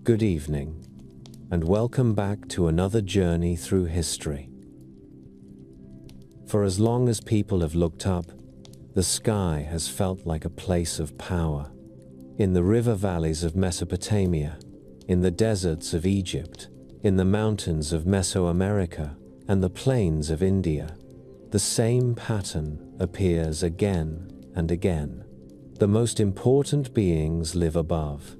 Good evening, and welcome back to another journey through history. For as long as people have looked up, the sky has felt like a place of power. In the river valleys of Mesopotamia, in the deserts of Egypt, in the mountains of Mesoamerica, and the plains of India, the same pattern appears again and again. The most important beings live above.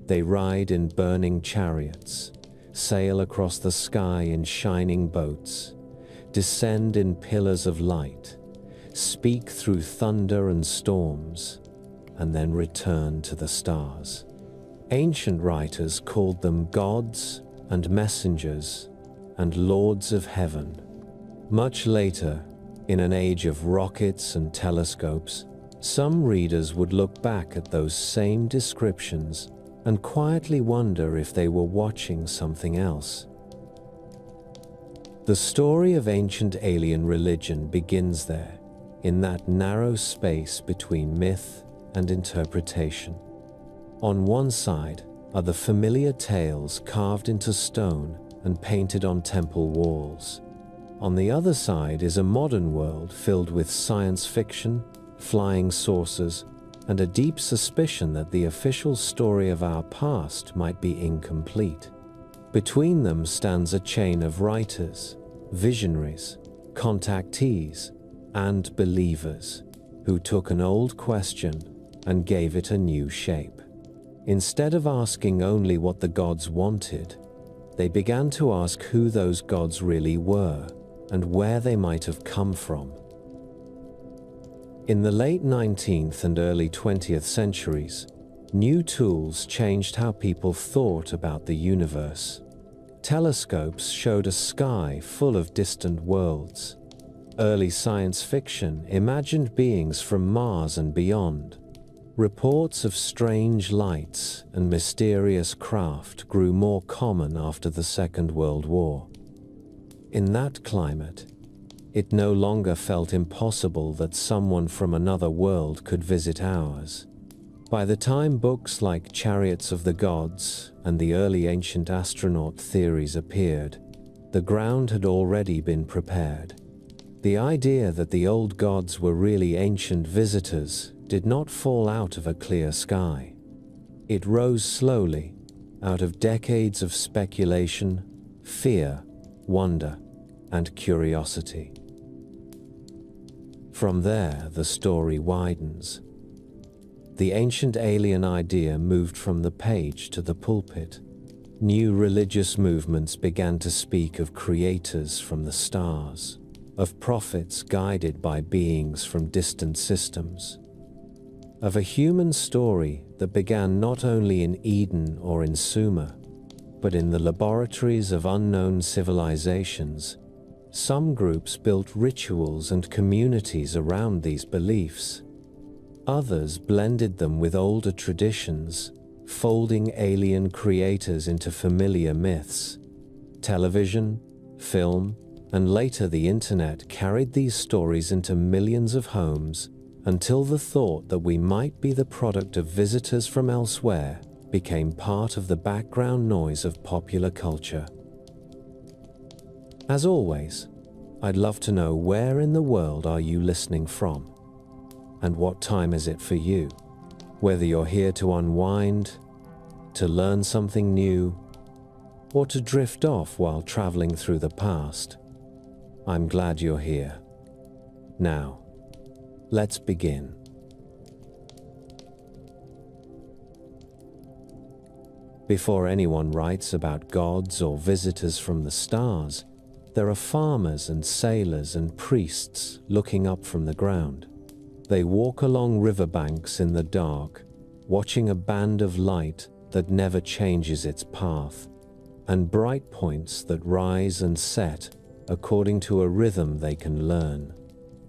They ride in burning chariots, sail across the sky in shining boats, descend in pillars of light, speak through thunder and storms, and then return to the stars. Ancient writers called them gods and messengers and lords of heaven. Much later, in an age of rockets and telescopes, some readers would look back at those same descriptions and quietly wonder if they were watching something else. The story of ancient alien religion begins there, in that narrow space between myth and interpretation. On one side are the familiar tales carved into stone and painted on temple walls. On the other side is a modern world filled with science fiction, flying saucers, and a deep suspicion that the official story of our past might be incomplete. Between them stands a chain of writers, visionaries, contactees, and believers who took an old question and gave it a new shape. Instead of asking only what the gods wanted, they began to ask who those gods really were and where they might have come from. In the late 19th and early 20th centuries, new tools changed how people thought about the universe. Telescopes showed a sky full of distant worlds. Early science fiction imagined beings from Mars and beyond. Reports of strange lights and mysterious craft grew more common after the Second World War. In that climate, it no longer felt impossible that someone from another world could visit ours. By the time books like Chariots of the Gods and the early ancient astronaut theories appeared, the ground had already been prepared. The idea that the old gods were really ancient visitors did not fall out of a clear sky. It rose slowly, out of decades of speculation, fear, wonder, and curiosity. From there, the story widens. The ancient alien idea moved from the page to the pulpit. New religious movements began to speak of creators from the stars, of prophets guided by beings from distant systems, of a human story that began not only in Eden or in Sumer, but in the laboratories of unknown civilizations. Some groups built rituals and communities around these beliefs. Others blended them with older traditions, folding alien creators into familiar myths. Television, film, and later the internet carried these stories into millions of homes until the thought that we might be the product of visitors from elsewhere became part of the background noise of popular culture. As always, I'd love to know where in the world are you listening from? And what time is it for you? Whether you're here to unwind, to learn something new, or to drift off while traveling through the past, I'm glad you're here. Now, let's begin. Before anyone writes about gods or visitors from the stars, there are farmers and sailors and priests looking up from the ground. They walk along riverbanks in the dark, watching a band of light that never changes its path, and bright points that rise and set according to a rhythm they can learn.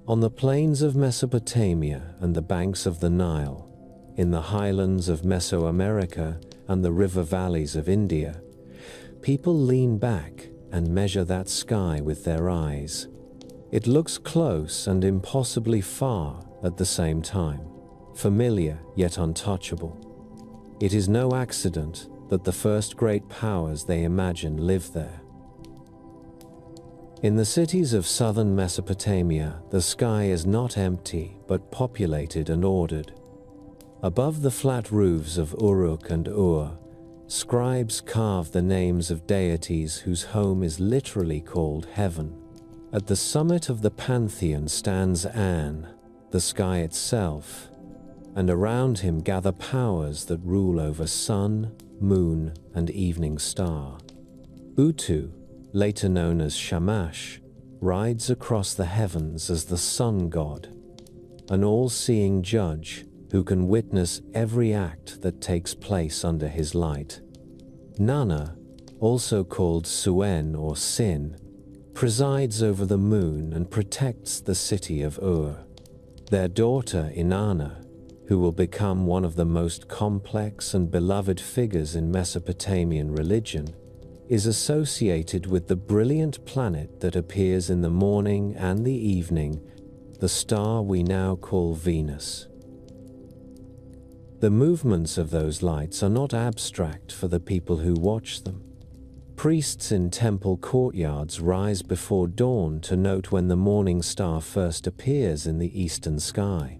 On the plains of Mesopotamia and the banks of the Nile, in the highlands of Mesoamerica and the river valleys of India, people lean back and measure that sky with their eyes. It looks close and impossibly far at the same time, familiar yet untouchable. It is no accident that the first great powers they imagine live there. In the cities of southern Mesopotamia, the sky is not empty but populated and ordered. Above the flat roofs of Uruk and Ur, scribes carve the names of deities whose home is literally called heaven. At the summit of the pantheon stands An, the sky itself, and around him gather powers that rule over sun, moon, and evening star. Utu, later known as Shamash, rides across the heavens as the sun god, an all-seeing judge who can witness every act that takes place under his light. Nana, also called Suen or Sin, presides over the moon and protects the city of Ur. Their daughter Inanna, who will become one of the most complex and beloved figures in Mesopotamian religion, is associated with the brilliant planet that appears in the morning and the evening, the star we now call Venus. The movements of those lights are not abstract for the people who watch them. Priests in temple courtyards rise before dawn to note when the morning star first appears in the eastern sky.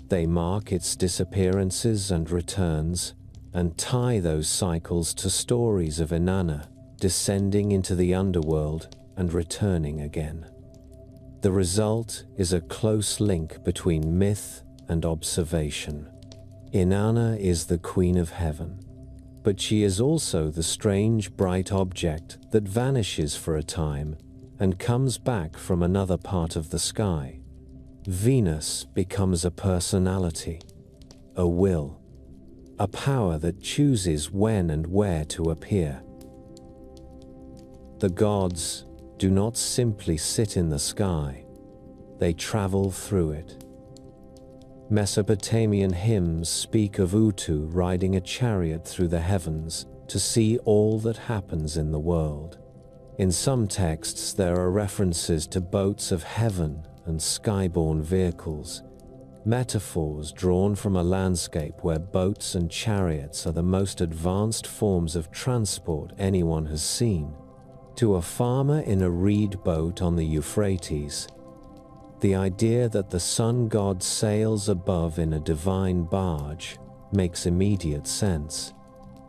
They mark its disappearances and returns, and tie those cycles to stories of Inanna descending into the underworld and returning again. The result is a close link between myth and observation. Inanna is the Queen of Heaven, but she is also the strange bright object that vanishes for a time and comes back from another part of the sky. Venus becomes a personality, a will, a power that chooses when and where to appear. The gods do not simply sit in the sky, they travel through it. Mesopotamian hymns speak of Utu riding a chariot through the heavens to see all that happens in the world. In some texts, there are references to boats of heaven and skyborne vehicles, metaphors drawn from a landscape where boats and chariots are the most advanced forms of transport anyone has seen. To a farmer in a reed boat on the Euphrates, the idea that the sun god sails above in a divine barge makes immediate sense.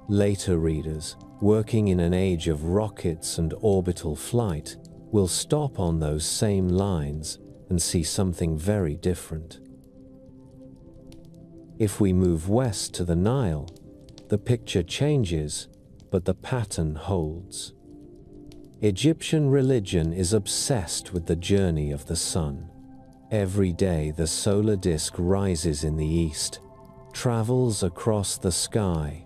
Later readers, working in an age of rockets and orbital flight, will stop on those same lines and see something very different. If we move west to the Nile, the picture changes, but the pattern holds. Egyptian religion is obsessed with the journey of the sun. Every day the solar disk rises in the east, travels across the sky,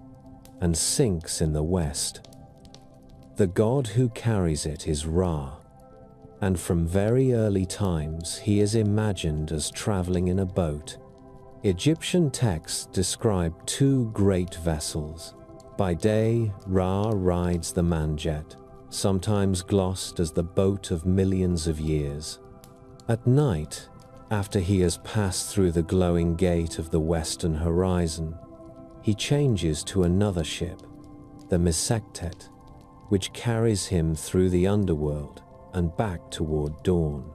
and sinks in the west. The god who carries it is Ra, and from very early times he is imagined as traveling in a boat. Egyptian texts describe two great vessels. By day, Ra rides the Manjet, sometimes glossed as the boat of millions of years. At night, after he has passed through the glowing gate of the western horizon, he changes to another ship, the Mesektet, which carries him through the underworld and back toward dawn.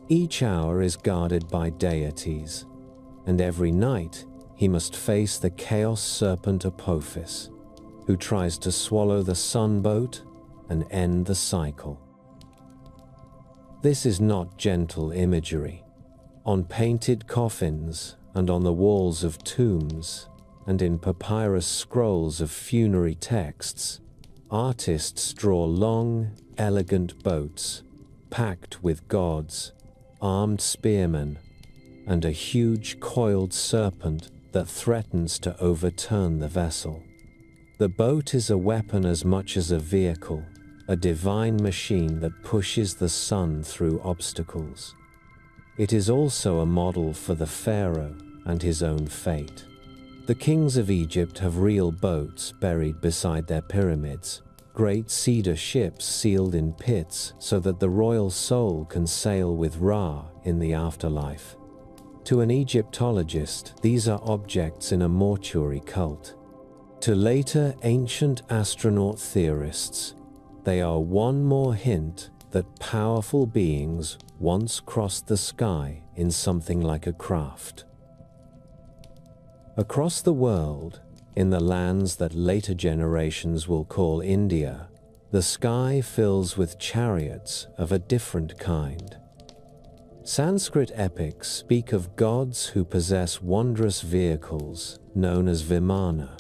Each hour is guarded by deities, and every night he must face the chaos serpent Apophis, who tries to swallow the sun boat and end the cycle. This is not gentle imagery. On painted coffins and on the walls of tombs and in papyrus scrolls of funerary texts, artists draw long, elegant boats packed with gods, armed spearmen, and a huge coiled serpent that threatens to overturn the vessel. The boat is a weapon as much as a vehicle, a divine machine that pushes the sun through obstacles. It is also a model for the pharaoh and his own fate. The kings of Egypt have real boats buried beside their pyramids, great cedar ships sealed in pits so that the royal soul can sail with Ra in the afterlife. To an Egyptologist, these are objects in a mortuary cult. To later ancient astronaut theorists, they are one more hint that powerful beings once crossed the sky in something like a craft. Across the world, in the lands that later generations will call India, the sky fills with chariots of a different kind. Sanskrit epics speak of gods who possess wondrous vehicles known as Vimana.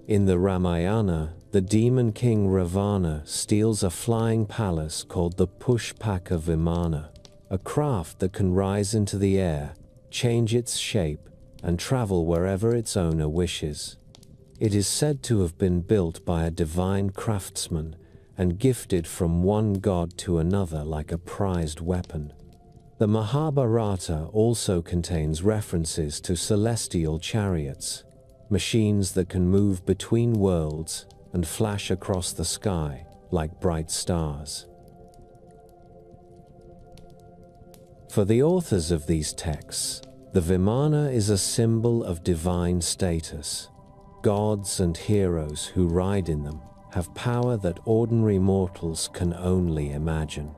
In the Ramayana, the demon king Ravana steals a flying palace called the Pushpaka Vimana, a craft that can rise into the air, change its shape, and travel wherever its owner wishes. It is said to have been built by a divine craftsman and gifted from one god to another like a prized weapon. The Mahabharata also contains references to celestial chariots, machines that can move between worlds and flash across the sky like bright stars. For the authors of these texts, the Vimana is a symbol of divine status. Gods and heroes who ride in them have power that ordinary mortals can only imagine.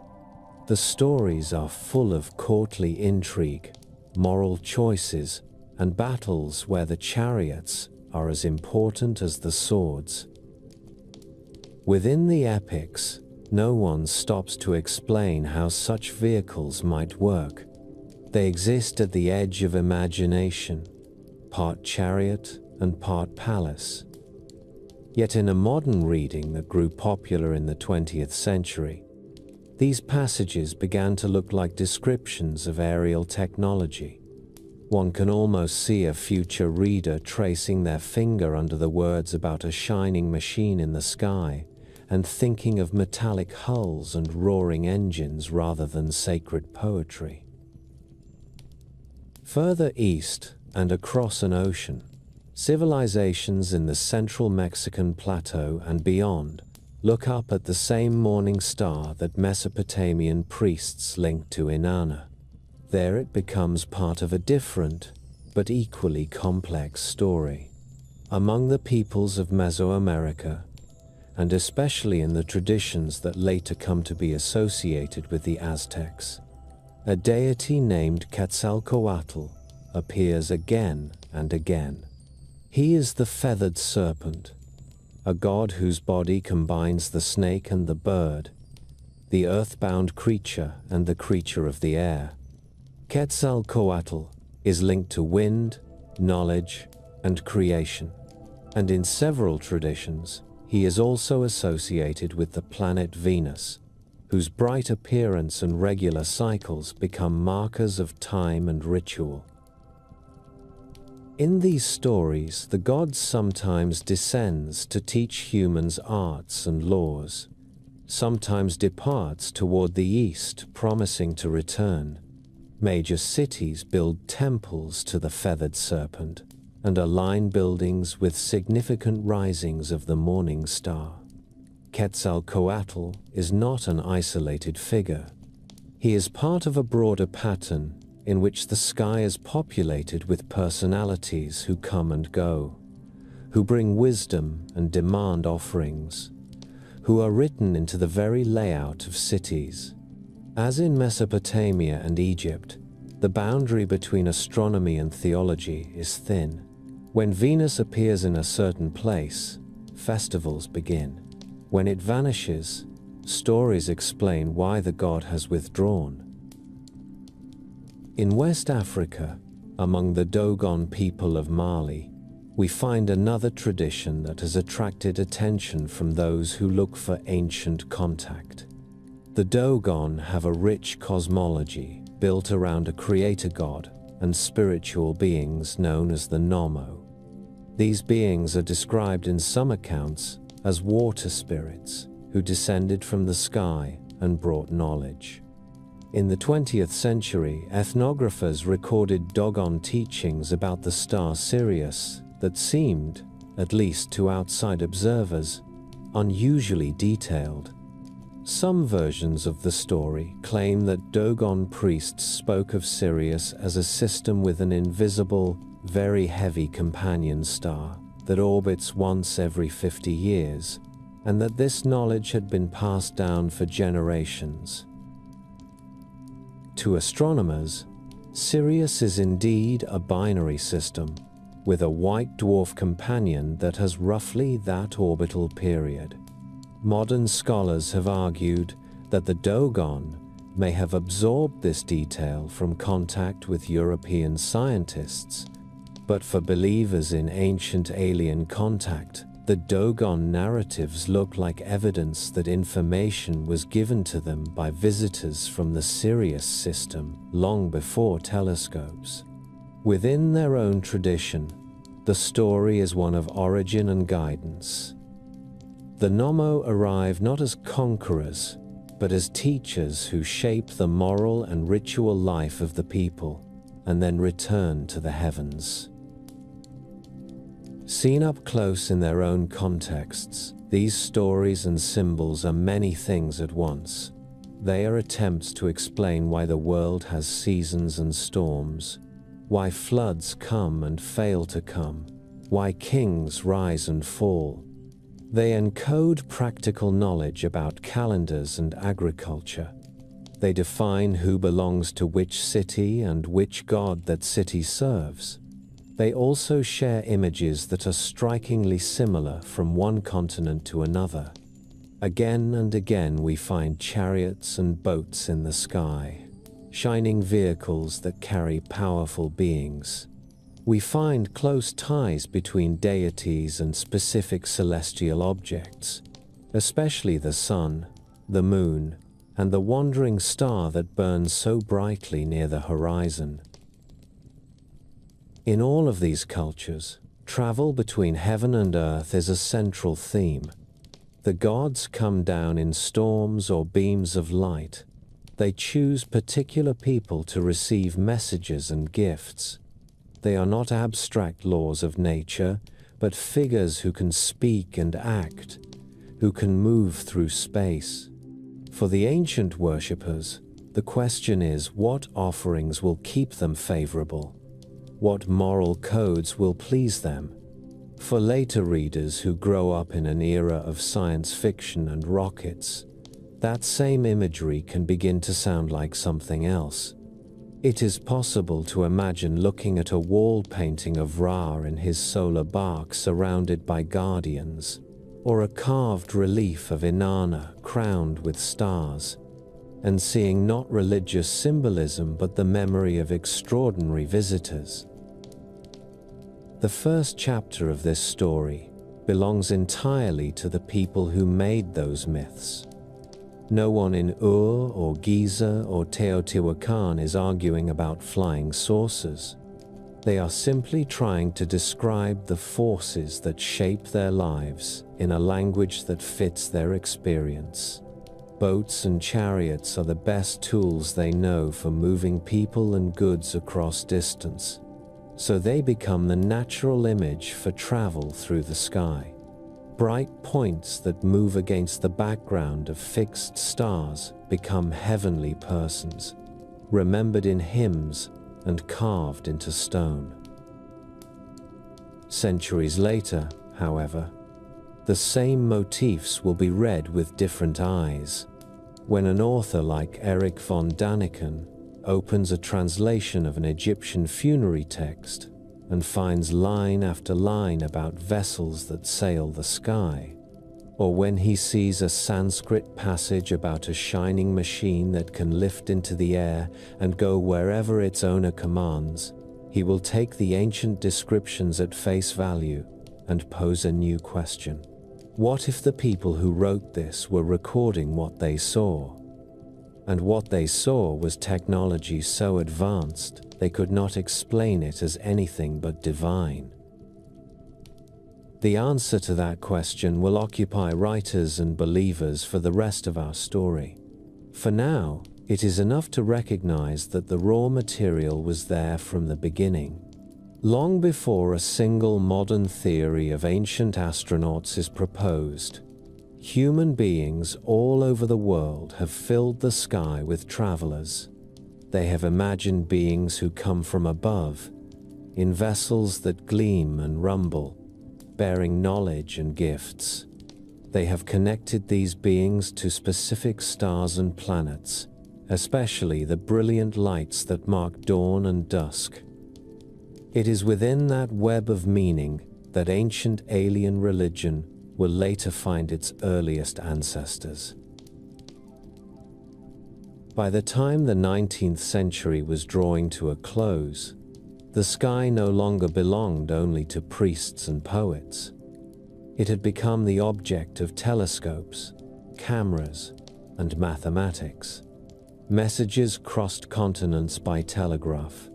The stories are full of courtly intrigue, moral choices, and battles where the chariots are as important as the swords. Within the epics, no one stops to explain how such vehicles might work. They exist at the edge of imagination, part chariot and part palace. Yet in a modern reading that grew popular in the 20th century, these passages began to look like descriptions of aerial technology. One can almost see a future reader tracing their finger under the words about a shining machine in the sky and thinking of metallic hulls and roaring engines rather than sacred poetry. Further east and across an ocean, civilizations in the central Mexican plateau and beyond look up at the same morning star that Mesopotamian priests linked to Inanna. There it becomes part of a different, but equally complex story. Among the peoples of Mesoamerica, and especially in the traditions that later come to be associated with the Aztecs, a deity named Quetzalcoatl appears again and again. He is the feathered serpent, a god whose body combines the snake and the bird, the earthbound creature and the creature of the air. Quetzalcoatl is linked to wind, knowledge, and creation, and in several traditions, he is also associated with the planet Venus, whose bright appearance and regular cycles become markers of time and ritual. In these stories, the god sometimes descends to teach humans arts and laws, sometimes departs toward the east, promising to return. Major cities build temples to the feathered serpent and align buildings with significant risings of the morning star. Quetzalcoatl is not an isolated figure. He is part of a broader pattern in which the sky is populated with personalities who come and go, who bring wisdom and demand offerings, who are written into the very layout of cities. As in Mesopotamia and Egypt, the boundary between astronomy and theology is thin. When Venus appears in a certain place, festivals begin. When it vanishes, stories explain why the god has withdrawn. In West Africa, among the Dogon people of Mali, we find another tradition that has attracted attention from those who look for ancient contact. The Dogon have a rich cosmology built around a creator god and spiritual beings known as the Nomo. These beings are described in some accounts as water spirits who descended from the sky and brought knowledge. In the 20th century, ethnographers recorded Dogon teachings about the star Sirius that seemed, at least to outside observers, unusually detailed. Some versions of the story claim that Dogon priests spoke of Sirius as a system with an invisible, very heavy companion star, that orbits once every 50 years, and that this knowledge had been passed down for generations. To astronomers, Sirius is indeed a binary system, with a white dwarf companion that has roughly that orbital period. Modern scholars have argued that the Dogon may have absorbed this detail from contact with European scientists, but for believers in ancient alien contact, the Dogon narratives look like evidence that information was given to them by visitors from the Sirius system long before telescopes. Within their own tradition, the story is one of origin and guidance. The Nommo arrive not as conquerors, but as teachers who shape the moral and ritual life of the people, and then return to the heavens. Seen up close in their own contexts, these stories and symbols are many things at once. They are attempts to explain why the world has seasons and storms, why floods come and fail to come, why kings rise and fall. They encode practical knowledge about calendars and agriculture. They define who belongs to which city and which god that city serves. They also share images that are strikingly similar from one continent to another. Again and again we find chariots and boats in the sky, shining vehicles that carry powerful beings. We find close ties between deities and specific celestial objects, especially the sun, the moon, and the wandering star that burns so brightly near the horizon. In all of these cultures, travel between heaven and earth is a central theme. The gods come down in storms or beams of light. They choose particular people to receive messages and gifts. They are not abstract laws of nature, but figures who can speak and act, who can move through space. For the ancient worshippers, the question is what offerings will keep them favorable? What moral codes will please them? For later readers who grow up in an era of science fiction and rockets, that same imagery can begin to sound like something else. It is possible to imagine looking at a wall painting of Ra in his solar bark surrounded by guardians, or a carved relief of Inanna crowned with stars, and seeing not religious symbolism but the memory of extraordinary visitors. The first chapter of this story belongs entirely to the people who made those myths. No one in Ur or Giza or Teotihuacan is arguing about flying saucers. They are simply trying to describe the forces that shape their lives in a language that fits their experience. Boats and chariots are the best tools they know for moving people and goods across distance, so they become the natural image for travel through the sky. Bright points that move against the background of fixed stars become heavenly persons, remembered in hymns and carved into stone. Centuries later, however, the same motifs will be read with different eyes. When an author like Erich von Daniken opens a translation of an Egyptian funerary text and finds line after line about vessels that sail the sky, or when he sees a Sanskrit passage about a shining machine that can lift into the air and go wherever its owner commands, he will take the ancient descriptions at face value and pose a new question. What if the people who wrote this were recording what they saw? And what they saw was technology so advanced they could not explain it as anything but divine. The answer to that question will occupy writers and believers for the rest of our story. For now, it is enough to recognize that the raw material was there from the beginning. Long before a single modern theory of ancient astronauts is proposed, human beings all over the world have filled the sky with travelers. They have imagined beings who come from above, in vessels that gleam and rumble, bearing knowledge and gifts. They have connected these beings to specific stars and planets, especially the brilliant lights that mark dawn and dusk. It is within that web of meaning that ancient alien religion will later find its earliest ancestors. By the time the 19th century was drawing to a close, the sky no longer belonged only to priests and poets. It had become the object of telescopes, cameras, and mathematics. Messages crossed continents by telegraph.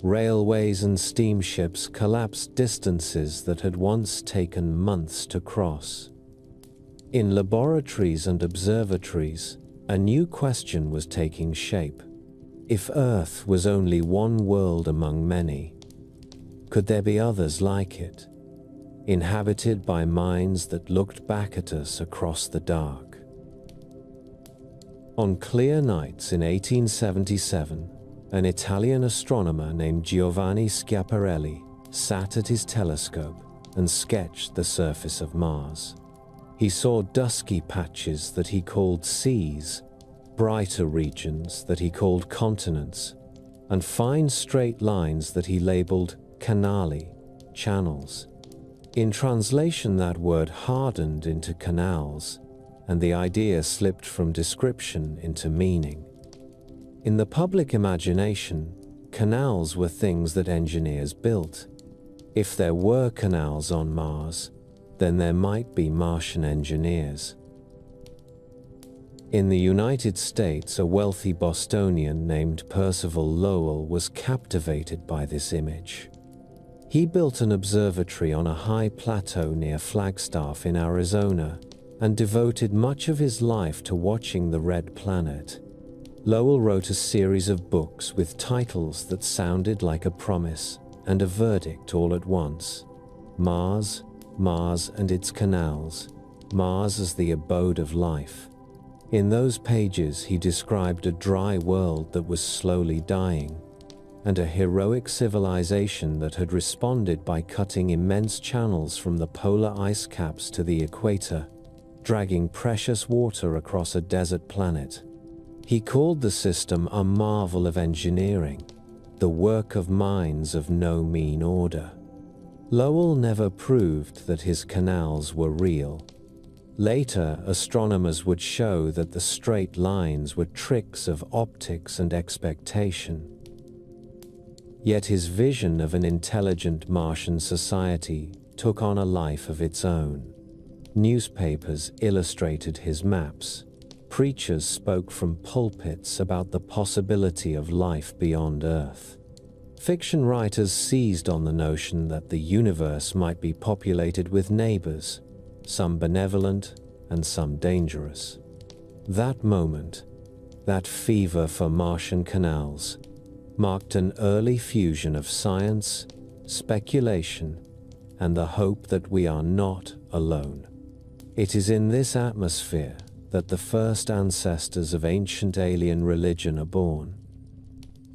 Railways and steamships collapsed distances that had once taken months to cross. In laboratories and observatories, a new question was taking shape. If Earth was only one world among many, could there be others like it, inhabited by minds that looked back at us across the dark? On clear nights in 1877, an Italian astronomer named Giovanni Schiaparelli sat at his telescope and sketched the surface of Mars. He saw dusky patches that he called seas, brighter regions that he called continents, and fine straight lines that he labeled canali, channels. In translation, that word hardened into canals, and the idea slipped from description into meaning. In the public imagination, canals were things that engineers built. If there were canals on Mars, then there might be Martian engineers. In the United States, a wealthy Bostonian named Percival Lowell was captivated by this image. He built an observatory on a high plateau near Flagstaff in Arizona and devoted much of his life to watching the red planet. Lowell wrote a series of books with titles that sounded like a promise and a verdict all at once. Mars, Mars and its canals, Mars as the abode of life. In those pages, he described a dry world that was slowly dying, and a heroic civilization that had responded by cutting immense channels from the polar ice caps to the equator, dragging precious water across a desert planet. He called the system a marvel of engineering, the work of minds of no mean order. Lowell never proved that his canals were real. Later, astronomers would show that the straight lines were tricks of optics and expectation. Yet his vision of an intelligent Martian society took on a life of its own. Newspapers illustrated his maps. Preachers spoke from pulpits about the possibility of life beyond Earth. Fiction writers seized on the notion that the universe might be populated with neighbors, some benevolent and some dangerous. That moment, that fever for Martian canals, marked an early fusion of science, speculation, and the hope that we are not alone. It is in this atmosphere that the first ancestors of ancient alien religion are born.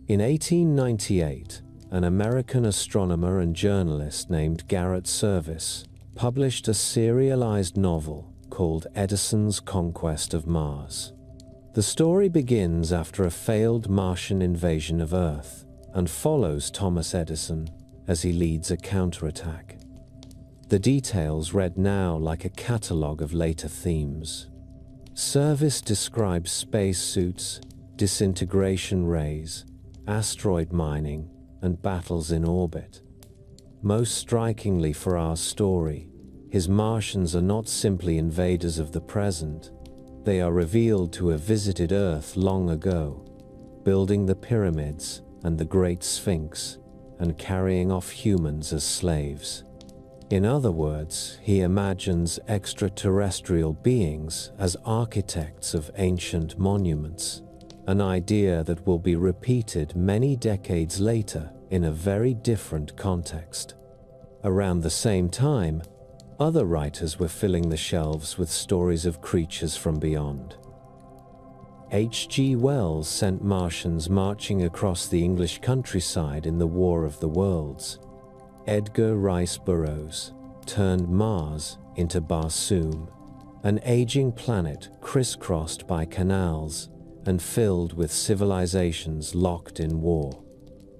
In 1898, an American astronomer and journalist named Garrett Serviss published a serialized novel called Edison's Conquest of Mars. The story begins after a failed Martian invasion of Earth and follows Thomas Edison as he leads a counterattack. The details read now like a catalogue of later themes. Serviss describes spacesuits, disintegration rays, asteroid mining, and battles in orbit. Most strikingly for our story, his Martians are not simply invaders of the present. They are revealed to have visited Earth long ago, building the pyramids and the Great Sphinx, and carrying off humans as slaves. In other words, he imagines extraterrestrial beings as architects of ancient monuments, an idea that will be repeated many decades later in a very different context. Around the same time, other writers were filling the shelves with stories of creatures from beyond. H.G. Wells sent Martians marching across the English countryside in the War of the Worlds. Edgar Rice Burroughs, turned Mars into Barsoom, an aging planet crisscrossed by canals and filled with civilizations locked in war.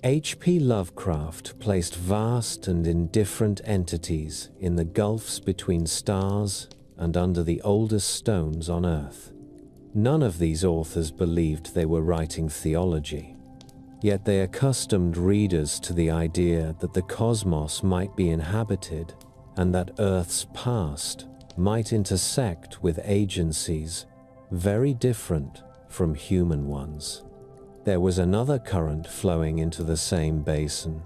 H.P. Lovecraft placed vast and indifferent entities in the gulfs between stars and under the oldest stones on Earth. None of these authors believed they were writing theology, yet they accustomed readers to the idea that the cosmos might be inhabited and that Earth's past might intersect with agencies very different from human ones. There was another current flowing into the same basin.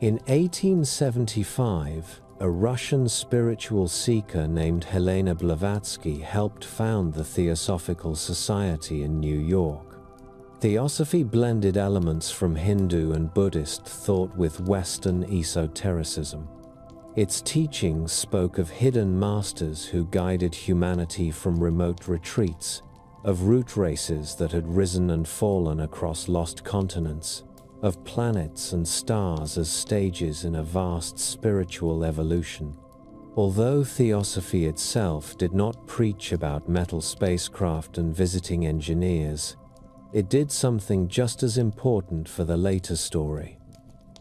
In 1875, a Russian spiritual seeker named Helena Blavatsky helped found the Theosophical Society in New York. Theosophy blended elements from Hindu and Buddhist thought with Western esotericism. Its teachings spoke of hidden masters who guided humanity from remote retreats, of root races that had risen and fallen across lost continents, of planets and stars as stages in a vast spiritual evolution. Although Theosophy itself did not preach about metal spacecraft and visiting engineers, it did something just as important for the later story.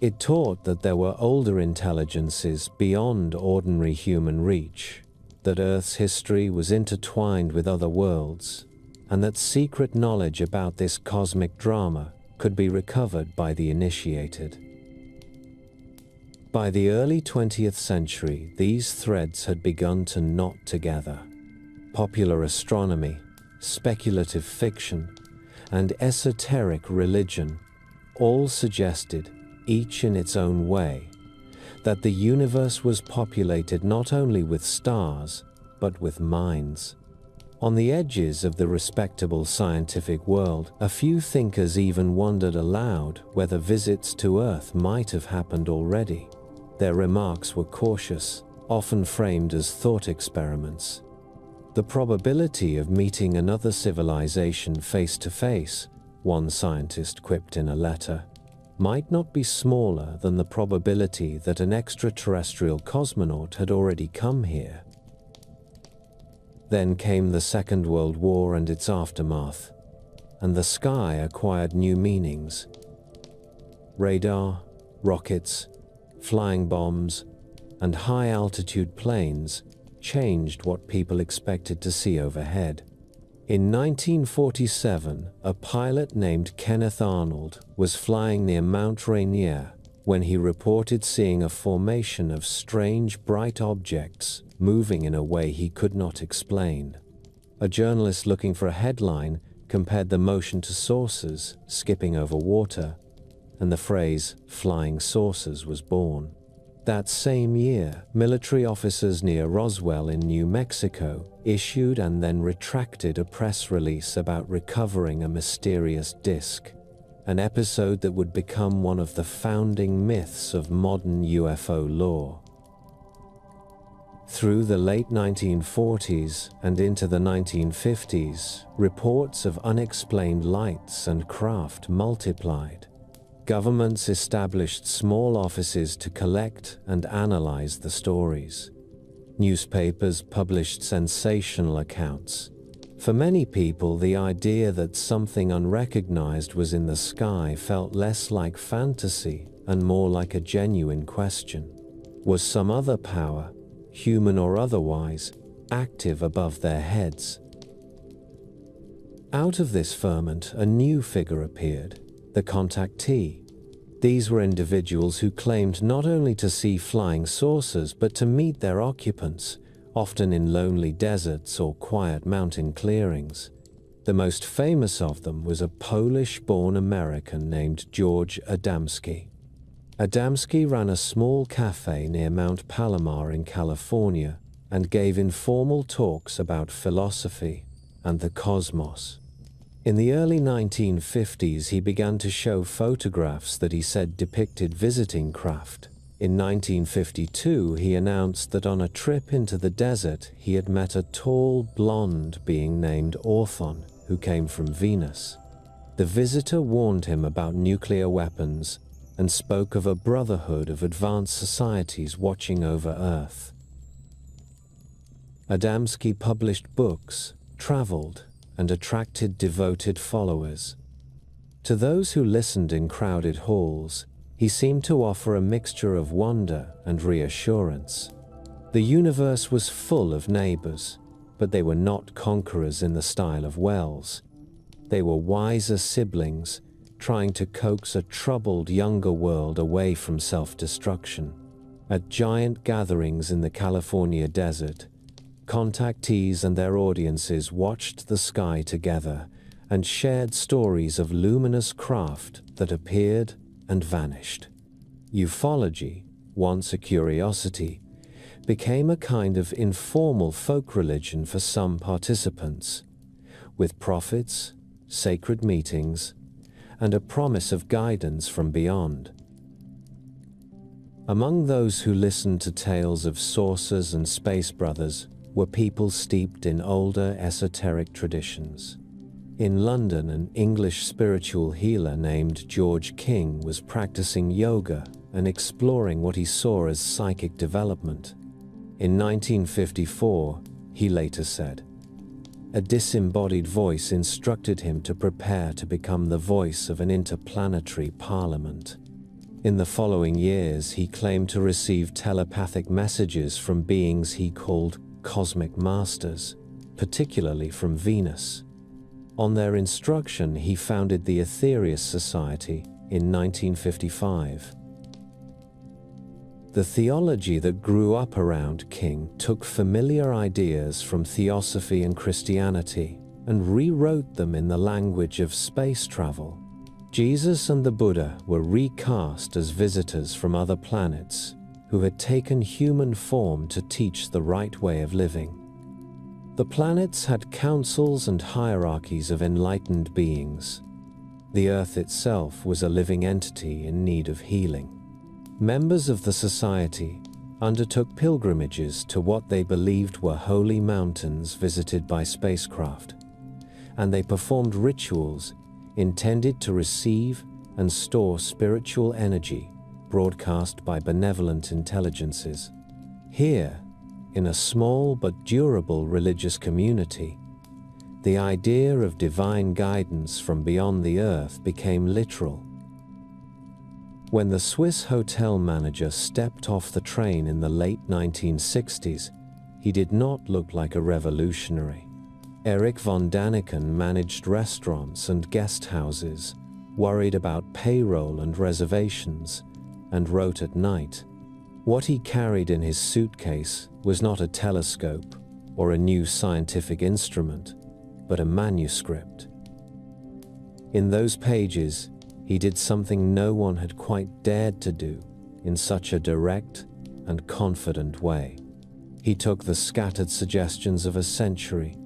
It taught that there were older intelligences beyond ordinary human reach, that Earth's history was intertwined with other worlds, and that secret knowledge about this cosmic drama could be recovered by the initiated. By the early 20th century, these threads had begun to knot together. Popular astronomy, speculative fiction, and esoteric religion all suggested, each in its own way, that the universe was populated not only with stars, but with minds. On the edges of the respectable scientific world, a few thinkers even wondered aloud whether visits to Earth might have happened already. Their remarks were cautious, often framed as thought experiments. The probability of meeting another civilization face to face, one scientist quipped in a letter, might not be smaller than the probability that an extraterrestrial cosmonaut had already come here. Then came the Second World War and its aftermath, and the sky acquired new meanings. Radar, rockets, flying bombs, and high-altitude planes changed what people expected to see overhead. In 1947, a pilot named Kenneth Arnold was flying near Mount Rainier when he reported seeing a formation of strange bright objects moving in a way he could not explain. A journalist looking for a headline compared the motion to saucers skipping over water, and the phrase "flying saucers" was born. That same year, military officers near Roswell in New Mexico issued and then retracted a press release about recovering a mysterious disk, an episode that would become one of the founding myths of modern UFO lore. Through the late 1940s and into the 1950s, reports of unexplained lights and craft multiplied. Governments established small offices to collect and analyze the stories. Newspapers published sensational accounts. For many people, the idea that something unrecognized was in the sky felt less like fantasy and more like a genuine question. Was some other power, human or otherwise, active above their heads? Out of this ferment, a new figure appeared, the contactee. These were individuals who claimed not only to see flying saucers, but to meet their occupants, often in lonely deserts or quiet mountain clearings. The most famous of them was a Polish-born American named George Adamski. Adamski ran a small cafe near Mount Palomar in California and gave informal talks about philosophy and the cosmos. In the early 1950s, he began to show photographs that he said depicted visiting craft. In 1952, he announced that on a trip into the desert, he had met a tall, blonde being named Orthon, who came from Venus. The visitor warned him about nuclear weapons and spoke of a brotherhood of advanced societies watching over Earth. Adamski published books, traveled, and attracted devoted followers. To those who listened in crowded halls, he seemed to offer a mixture of wonder and reassurance. The universe was full of neighbors, but they were not conquerors in the style of Wells. They were wiser siblings, trying to coax a troubled younger world away from self-destruction. At giant gatherings in the California desert, contactees and their audiences watched the sky together and shared stories of luminous craft that appeared and vanished. Ufology, once a curiosity, became a kind of informal folk religion for some participants, with prophets, sacred meetings, and a promise of guidance from beyond. Among those who listened to tales of saucers and space brothers were people steeped in older esoteric traditions. In London, an English spiritual healer named George King was practicing yoga and exploring what he saw as psychic development. In 1954, he later said, "A disembodied voice instructed him to prepare to become the voice of an interplanetary parliament." In the following years, he claimed to receive telepathic messages from beings he called cosmic masters, particularly from Venus. On their instruction, he founded the Aetherius Society in 1955. The theology that grew up around King took familiar ideas from theosophy and Christianity and rewrote them in the language of space travel. Jesus and the Buddha were recast as visitors from other planets who had taken human form to teach the right way of living. The planets had councils and hierarchies of enlightened beings. The Earth itself was a living entity in need of healing. Members of the society undertook pilgrimages to what they believed were holy mountains visited by spacecraft, and they performed rituals intended to receive and store spiritual energy broadcast by benevolent intelligences. Here, in a small but durable religious community, the idea of divine guidance from beyond the earth became literal. When the Swiss hotel manager stepped off the train in the late 1960s, he did not look like a revolutionary. Erich von Daniken managed restaurants and guest houses, worried about payroll and reservations, and wrote at night. What he carried in his suitcase was not a telescope or a new scientific instrument, but a manuscript. In those pages, he did something no one had quite dared to do in such a direct and confident way. He took the scattered suggestions of a century,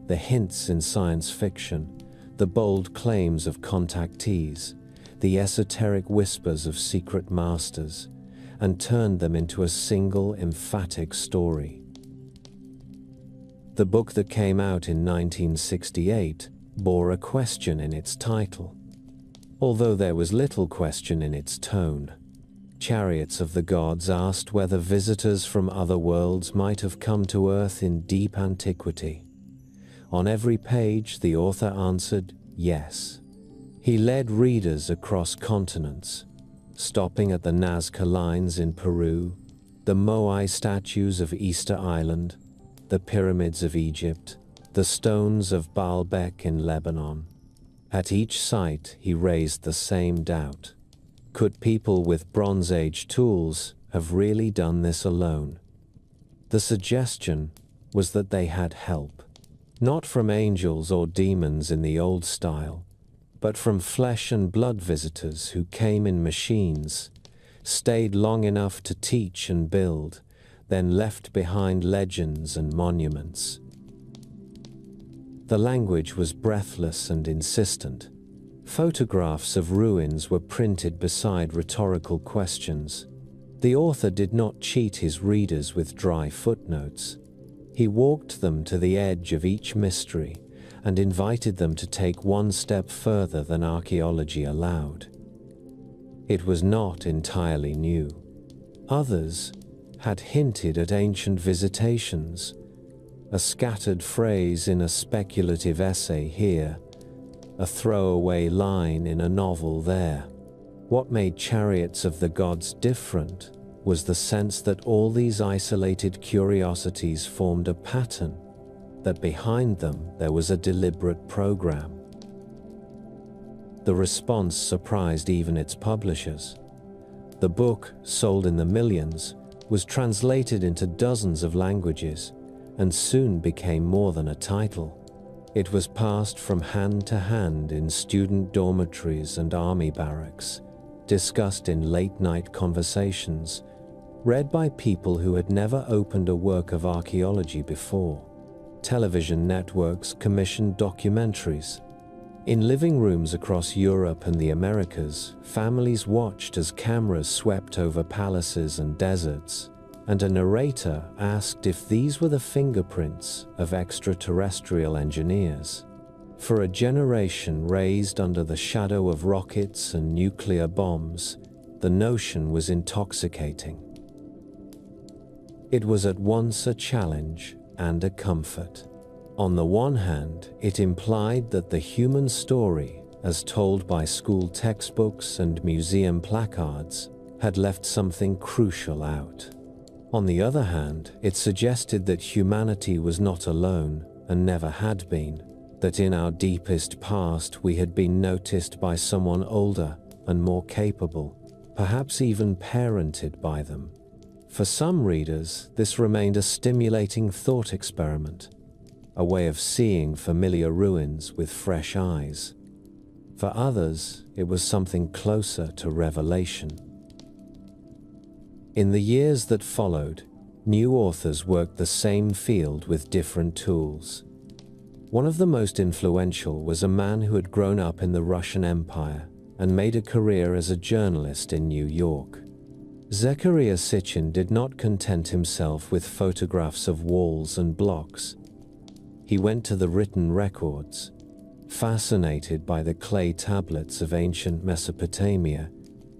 the hints in science fiction, the bold claims of contactees, the esoteric whispers of secret masters, and turned them into a single emphatic story. The book that came out in 1968 bore a question in its title, although there was little question in its tone. Chariots of the Gods asked whether visitors from other worlds might have come to Earth in deep antiquity. On every page, the author answered yes. He led readers across continents, stopping at the Nazca Lines in Peru, the Moai statues of Easter Island, the pyramids of Egypt, the stones of Baalbek in Lebanon. At each site, he raised the same doubt. Could people with Bronze Age tools have really done this alone? The suggestion was that they had help, not from angels or demons in the old style, but from flesh and blood visitors who came in machines, stayed long enough to teach and build, then left behind legends and monuments. The language was breathless and insistent. Photographs of ruins were printed beside rhetorical questions. The author did not cheat his readers with dry footnotes. He walked them to the edge of each mystery and invited them to take one step further than archaeology allowed. It was not entirely new. Others had hinted at ancient visitations, a scattered phrase in a speculative essay here, a throwaway line in a novel there. What made Chariots of the Gods different was the sense that all these isolated curiosities formed a pattern, that behind them there was a deliberate program. The response surprised even its publishers. The book, sold in the millions, was translated into dozens of languages and soon became more than a title. It was passed from hand to hand in student dormitories and army barracks, discussed in late-night conversations, read by people who had never opened a work of archaeology before. Television networks commissioned documentaries. In living rooms across Europe and the Americas, families watched as cameras swept over palaces and deserts, and a narrator asked if these were the fingerprints of extraterrestrial engineers. For a generation raised under the shadow of rockets and nuclear bombs, the notion was intoxicating. It was at once a challenge and a comfort. On the one hand, it implied that the human story, as told by school textbooks and museum placards, had left something crucial out. On the other hand, it suggested that humanity was not alone and never had been, that in our deepest past we had been noticed by someone older and more capable, perhaps even parented by them. For some readers, this remained a stimulating thought experiment, a way of seeing familiar ruins with fresh eyes. For others, it was something closer to revelation. In the years that followed, new authors worked the same field with different tools. One of the most influential was a man who had grown up in the Russian Empire and made a career as a journalist in New York. Zecharia Sitchin did not content himself with photographs of walls and blocks. He went to the written records. Fascinated by the clay tablets of ancient Mesopotamia,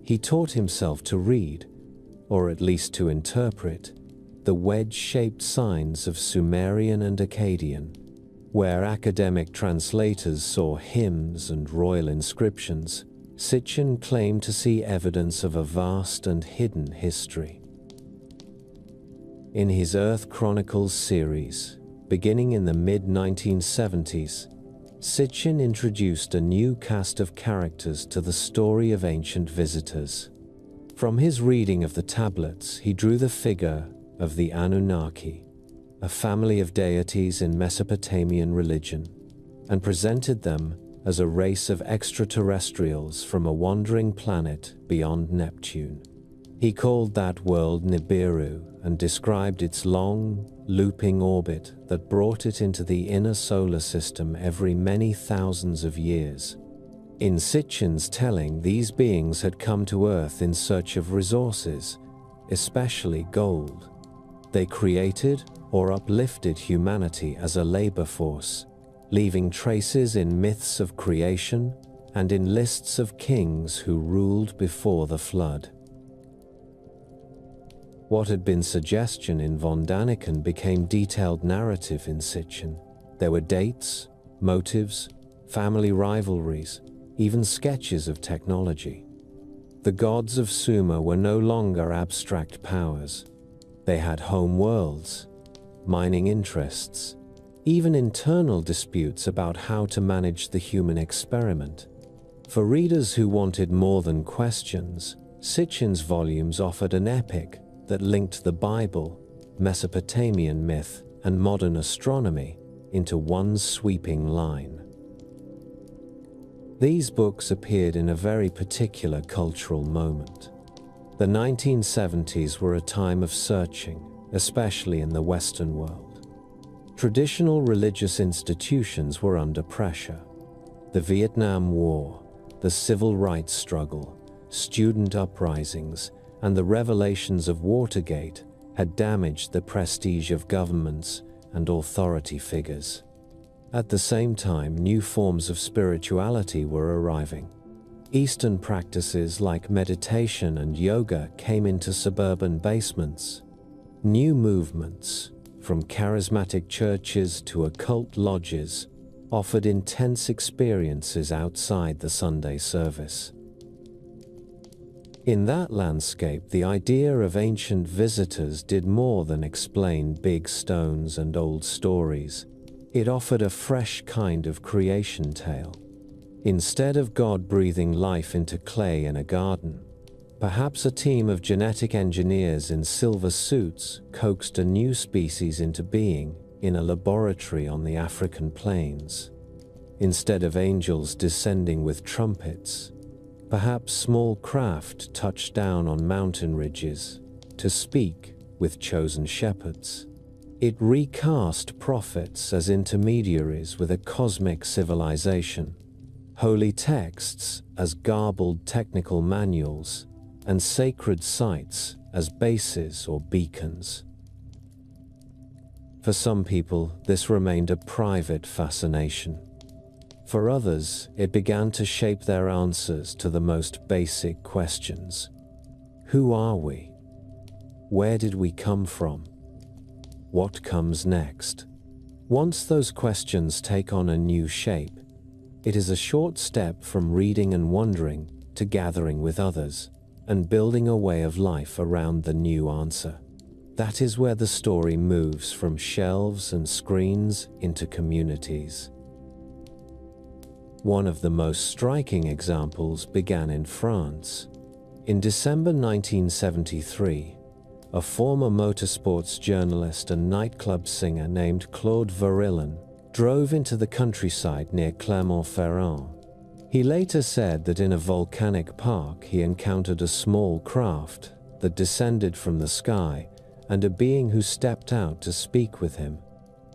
he taught himself to read, or at least to interpret, the wedge-shaped signs of Sumerian and Akkadian. Where academic translators saw hymns and royal inscriptions, Sitchin claimed to see evidence of a vast and hidden history. In his Earth Chronicles series, beginning in the mid-1970s, Sitchin introduced a new cast of characters to the story of ancient visitors. From his reading of the tablets, he drew the figure of the Anunnaki, a family of deities in Mesopotamian religion, and presented them as a race of extraterrestrials from a wandering planet beyond Neptune. He called that world Nibiru and described its long, looping orbit that brought it into the inner solar system every many thousands of years. In Sitchin's telling, these beings had come to Earth in search of resources, especially gold. They created or uplifted humanity as a labor force, leaving traces in myths of creation and in lists of kings who ruled before the flood. What had been suggestion in von Daniken became detailed narrative in Sitchin. There were dates, motives, family rivalries, even sketches of technology. The gods of Sumer were no longer abstract powers. They had home worlds, mining interests, even internal disputes about how to manage the human experiment. For readers who wanted more than questions, Sitchin's volumes offered an epic that linked the Bible, Mesopotamian myth, and modern astronomy into one sweeping line. These books appeared in a very particular cultural moment. The 1970s were a time of searching, especially in the Western world. Traditional religious institutions were under pressure. The Vietnam War, the civil rights struggle, student uprisings, and the revelations of Watergate had damaged the prestige of governments and authority figures. At the same time, new forms of spirituality were arriving. Eastern practices like meditation and yoga came into suburban basements. New movements, from charismatic churches to occult lodges, offered intense experiences outside the Sunday service. In that landscape, the idea of ancient visitors did more than explain big stones and old stories. It offered a fresh kind of creation tale. Instead of God breathing life into clay in a garden, perhaps a team of genetic engineers in silver suits coaxed a new species into being in a laboratory on the African plains. Instead of angels descending with trumpets, perhaps small craft touched down on mountain ridges to speak with chosen shepherds. It recast prophets as intermediaries with a cosmic civilization, holy texts as garbled technical manuals, and sacred sites as bases or beacons. For some people, this remained a private fascination. For others, it began to shape their answers to the most basic questions. Who are we? Where did we come from? What comes next? Once those questions take on a new shape, it is a short step from reading and wondering to gathering with others and building a way of life around the new answer. That is where the story moves from shelves and screens into communities. One of the most striking examples began in France. In December 1973, a former motorsports journalist and nightclub singer named Claude Varillon drove into the countryside near Clermont-Ferrand. He later said that in a volcanic park he encountered a small craft that descended from the sky and a being who stepped out to speak with him.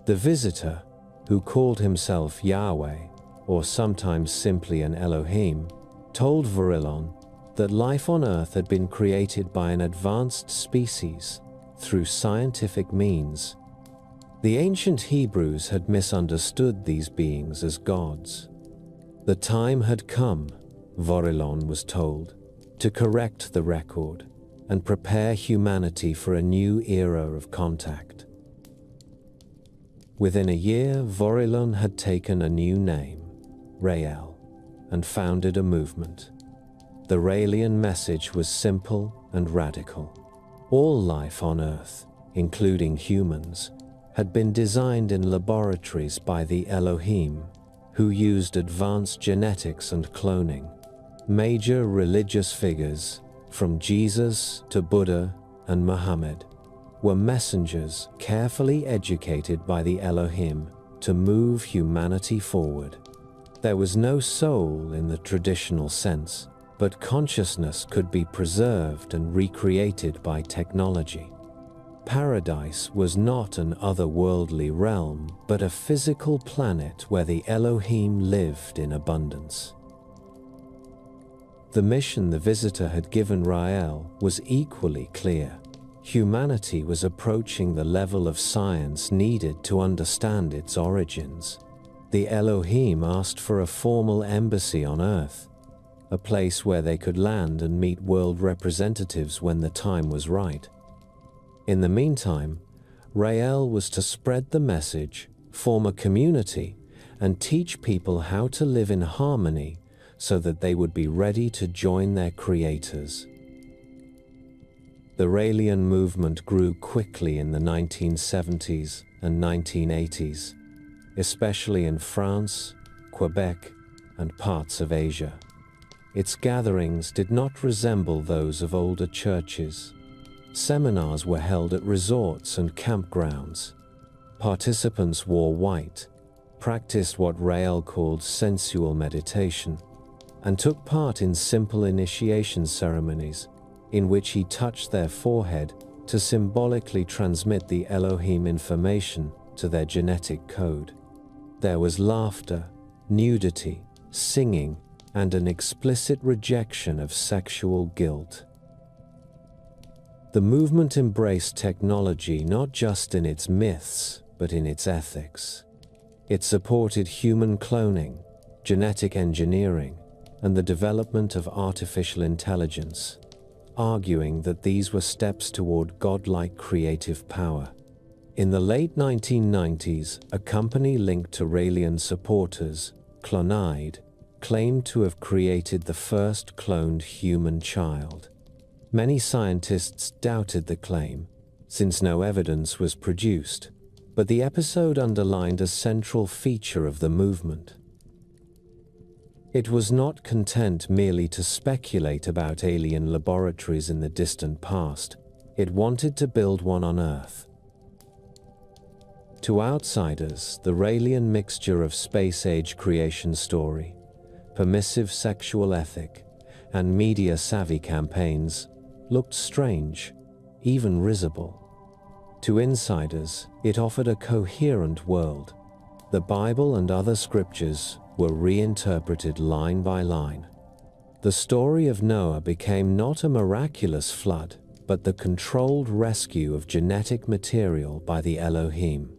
The visitor, who called himself Yahweh, or sometimes simply an Elohim, told Varillon that life on Earth had been created by an advanced species through scientific means. The ancient Hebrews had misunderstood these beings as gods. The time had come, Varillon was told, to correct the record and prepare humanity for a new era of contact. Within a year, Varillon had taken a new name, Rael, and founded a movement. The Raelian message was simple and radical. All life on Earth, including humans, had been designed in laboratories by the Elohim, who used advanced genetics and cloning. Major religious figures, from Jesus to Buddha and Muhammad, were messengers carefully educated by the Elohim to move humanity forward. There was no soul in the traditional sense, but consciousness could be preserved and recreated by technology. Paradise was not an otherworldly realm, but a physical planet where the Elohim lived in abundance. The mission the visitor had given Rael was equally clear. Humanity was approaching the level of science needed to understand its origins. The Elohim asked for a formal embassy on Earth, a place where they could land and meet world representatives when the time was right. In the meantime, Rael was to spread the message, form a community, and teach people how to live in harmony so that they would be ready to join their creators. The Raelian movement grew quickly in the 1970s and 1980s, especially in France, Quebec, and parts of Asia. Its gatherings did not resemble those of older churches. Seminars were held at resorts and campgrounds. Participants wore white, practiced what Rael called sensual meditation, and took part in simple initiation ceremonies in which he touched their forehead to symbolically transmit the Elohim information to their genetic code. There was laughter, nudity, singing, and an explicit rejection of sexual guilt. The movement embraced technology not just in its myths, but in its ethics. It supported human cloning, genetic engineering, and the development of artificial intelligence, arguing that these were steps toward godlike creative power. In the late 1990s, a company linked to Raelian supporters, Clonide, claimed to have created the first cloned human child. Many scientists doubted the claim, since no evidence was produced, but the episode underlined a central feature of the movement. It was not content merely to speculate about alien laboratories in the distant past. It wanted to build one on Earth. To outsiders, the Raelian mixture of space-age creation story, permissive sexual ethic, and media-savvy campaigns looked strange, even risible. To insiders, it offered a coherent world. The Bible and other scriptures were reinterpreted line by line. The story of Noah became not a miraculous flood, but the controlled rescue of genetic material by the Elohim.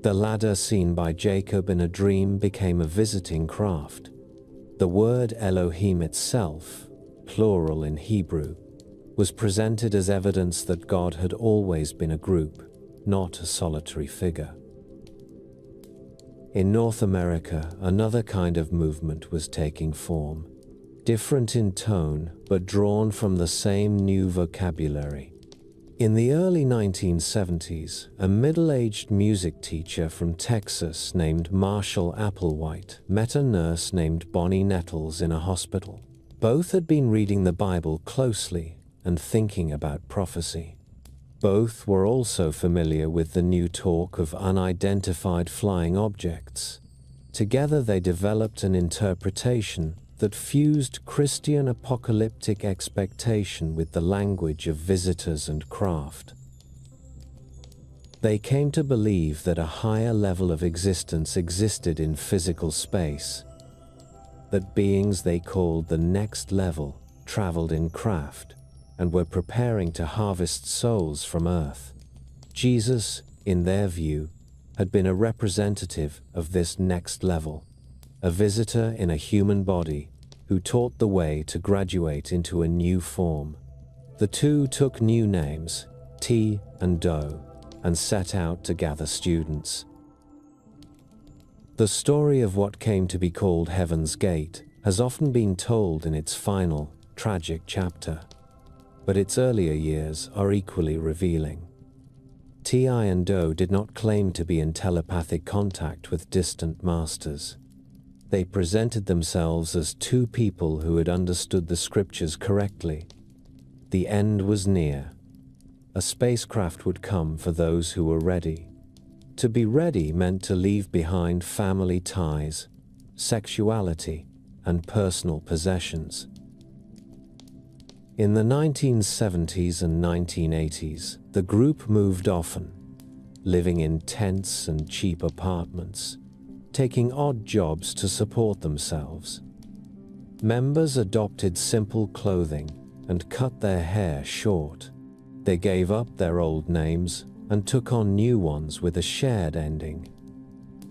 The ladder seen by Jacob in a dream became a visiting craft. The word Elohim itself, plural in Hebrew, was presented as evidence that God had always been a group, not a solitary figure. In North America, another kind of movement was taking form, different in tone but drawn from the same new vocabulary. In the early 1970s, a middle-aged music teacher from Texas named Marshall Applewhite met a nurse named Bonnie Nettles in a hospital. Both had been reading the Bible closely and thinking about prophecy. Both were also familiar with the new talk of unidentified flying objects. Together they developed an interpretation that fused Christian apocalyptic expectation with the language of visitors and craft. They came to believe that a higher level of existence existed in physical space, that beings they called the next level traveled in craft and were preparing to harvest souls from Earth. Jesus, in their view, had been a representative of this next level, a visitor in a human body who taught the way to graduate into a new form. The two took new names, T and Do, and set out to gather students. The story of what came to be called Heaven's Gate has often been told in its final, tragic chapter, but its earlier years are equally revealing. Ti and Do did not claim to be in telepathic contact with distant masters. They presented themselves as two people who had understood the scriptures correctly. The end was near. A spacecraft would come for those who were ready. To be ready meant to leave behind family ties, sexuality, and personal possessions. In the 1970s and 1980s, the group moved often, living in tents and cheap apartments, taking odd jobs to support themselves. Members adopted simple clothing and cut their hair short. They gave up their old names and took on new ones with a shared ending,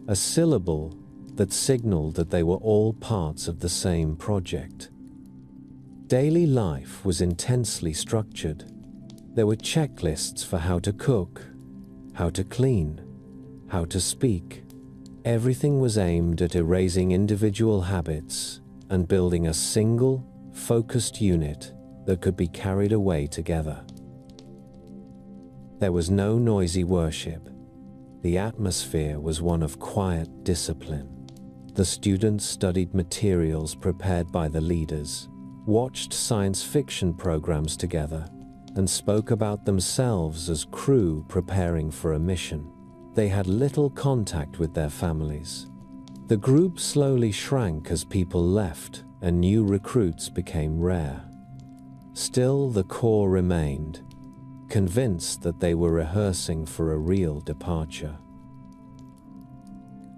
a syllable that signaled that they were all parts of the same project. Daily life was intensely structured. There were checklists for how to cook, how to clean, how to speak. Everything was aimed at erasing individual habits and building a single, focused unit that could be carried away together. There was no noisy worship. The atmosphere was one of quiet discipline. The students studied materials prepared by the leaders, watched science fiction programs together, and spoke about themselves as crew preparing for a mission. They had little contact with their families. The group slowly shrank as people left and new recruits became rare. Still, the core remained, convinced that they were rehearsing for a real departure.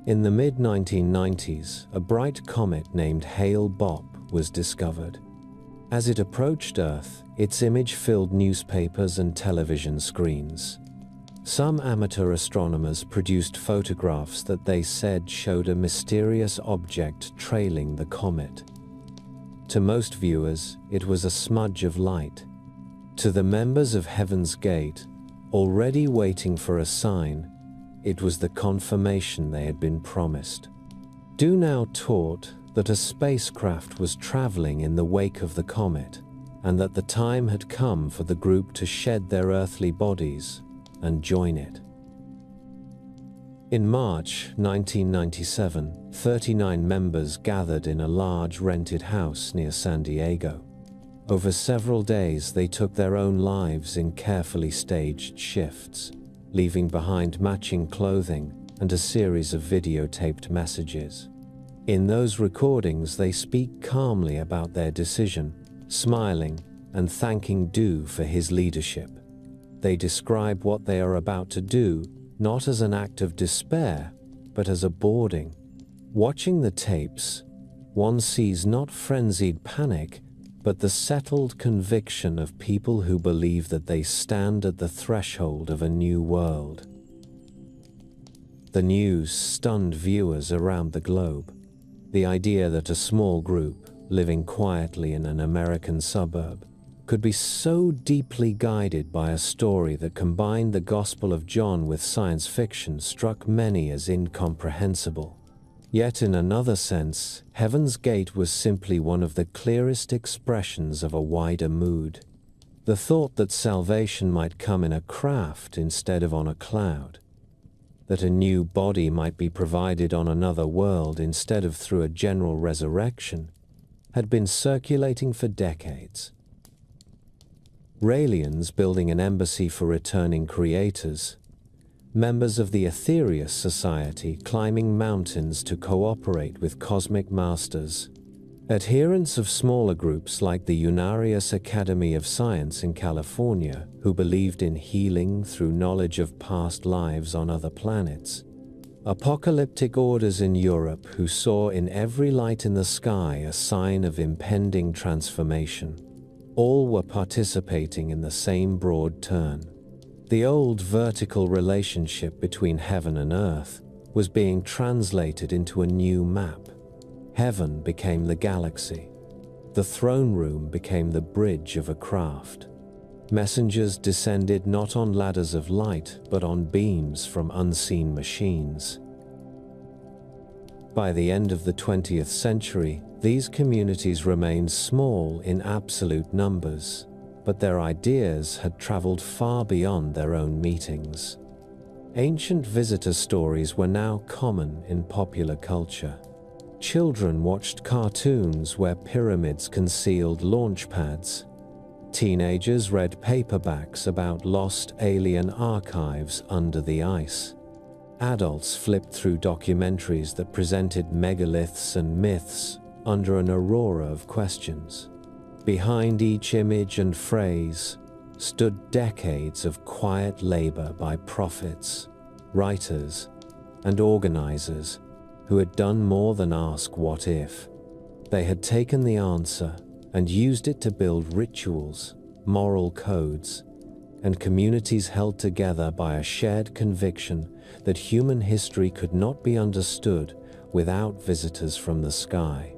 In the mid-1990s, a bright comet named Hale-Bopp was discovered. As it approached Earth, its image filled newspapers and television screens. Some amateur astronomers produced photographs that they said showed a mysterious object trailing the comet. To most viewers, it was a smudge of light. To the members of Heaven's Gate, already waiting for a sign, it was the confirmation they had been promised. Du now taught that a spacecraft was traveling in the wake of the comet, and that the time had come for the group to shed their earthly bodies and join it. In March 1997, 39 members gathered in a large rented house near San Diego. Over several days, they took their own lives in carefully staged shifts, leaving behind matching clothing and a series of videotaped messages. In those recordings, they speak calmly about their decision, smiling and thanking Du for his leadership. They describe what they are about to do not as an act of despair, but as a boarding. Watching the tapes, one sees not frenzied panic, but the settled conviction of people who believe that they stand at the threshold of a new world. The news stunned viewers around the globe. The idea that a small group, living quietly in an American suburb, could be so deeply guided by a story that combined the Gospel of John with science fiction struck many as incomprehensible. Yet in another sense, Heaven's Gate was simply one of the clearest expressions of a wider mood. The thought that salvation might come in a craft instead of on a cloud, that a new body might be provided on another world instead of through a general resurrection, had been circulating for decades. Raelians building an embassy for returning creators, members of the Aetherius Society climbing mountains to cooperate with cosmic masters, adherents of smaller groups like the Unarius Academy of Science in California, who believed in healing through knowledge of past lives on other planets, apocalyptic orders in Europe who saw in every light in the sky a sign of impending transformation. All were participating in the same broad turn. The old vertical relationship between heaven and earth was being translated into a new map. Heaven became the galaxy. The throne room became the bridge of a craft. Messengers descended not on ladders of light, but on beams from unseen machines. By the end of the 20th century, these communities remained small in absolute numbers, but their ideas had traveled far beyond their own meetings. Ancient visitor stories were now common in popular culture. Children watched cartoons where pyramids concealed launch pads. Teenagers read paperbacks about lost alien archives under the ice. Adults flipped through documentaries that presented megaliths and myths under an aurora of questions. Behind each image and phrase stood decades of quiet labor by prophets, writers, and organizers who had done more than ask what if. They had taken the answer and used it to build rituals, moral codes, and communities held together by a shared conviction that human history could not be understood without visitors from the sky.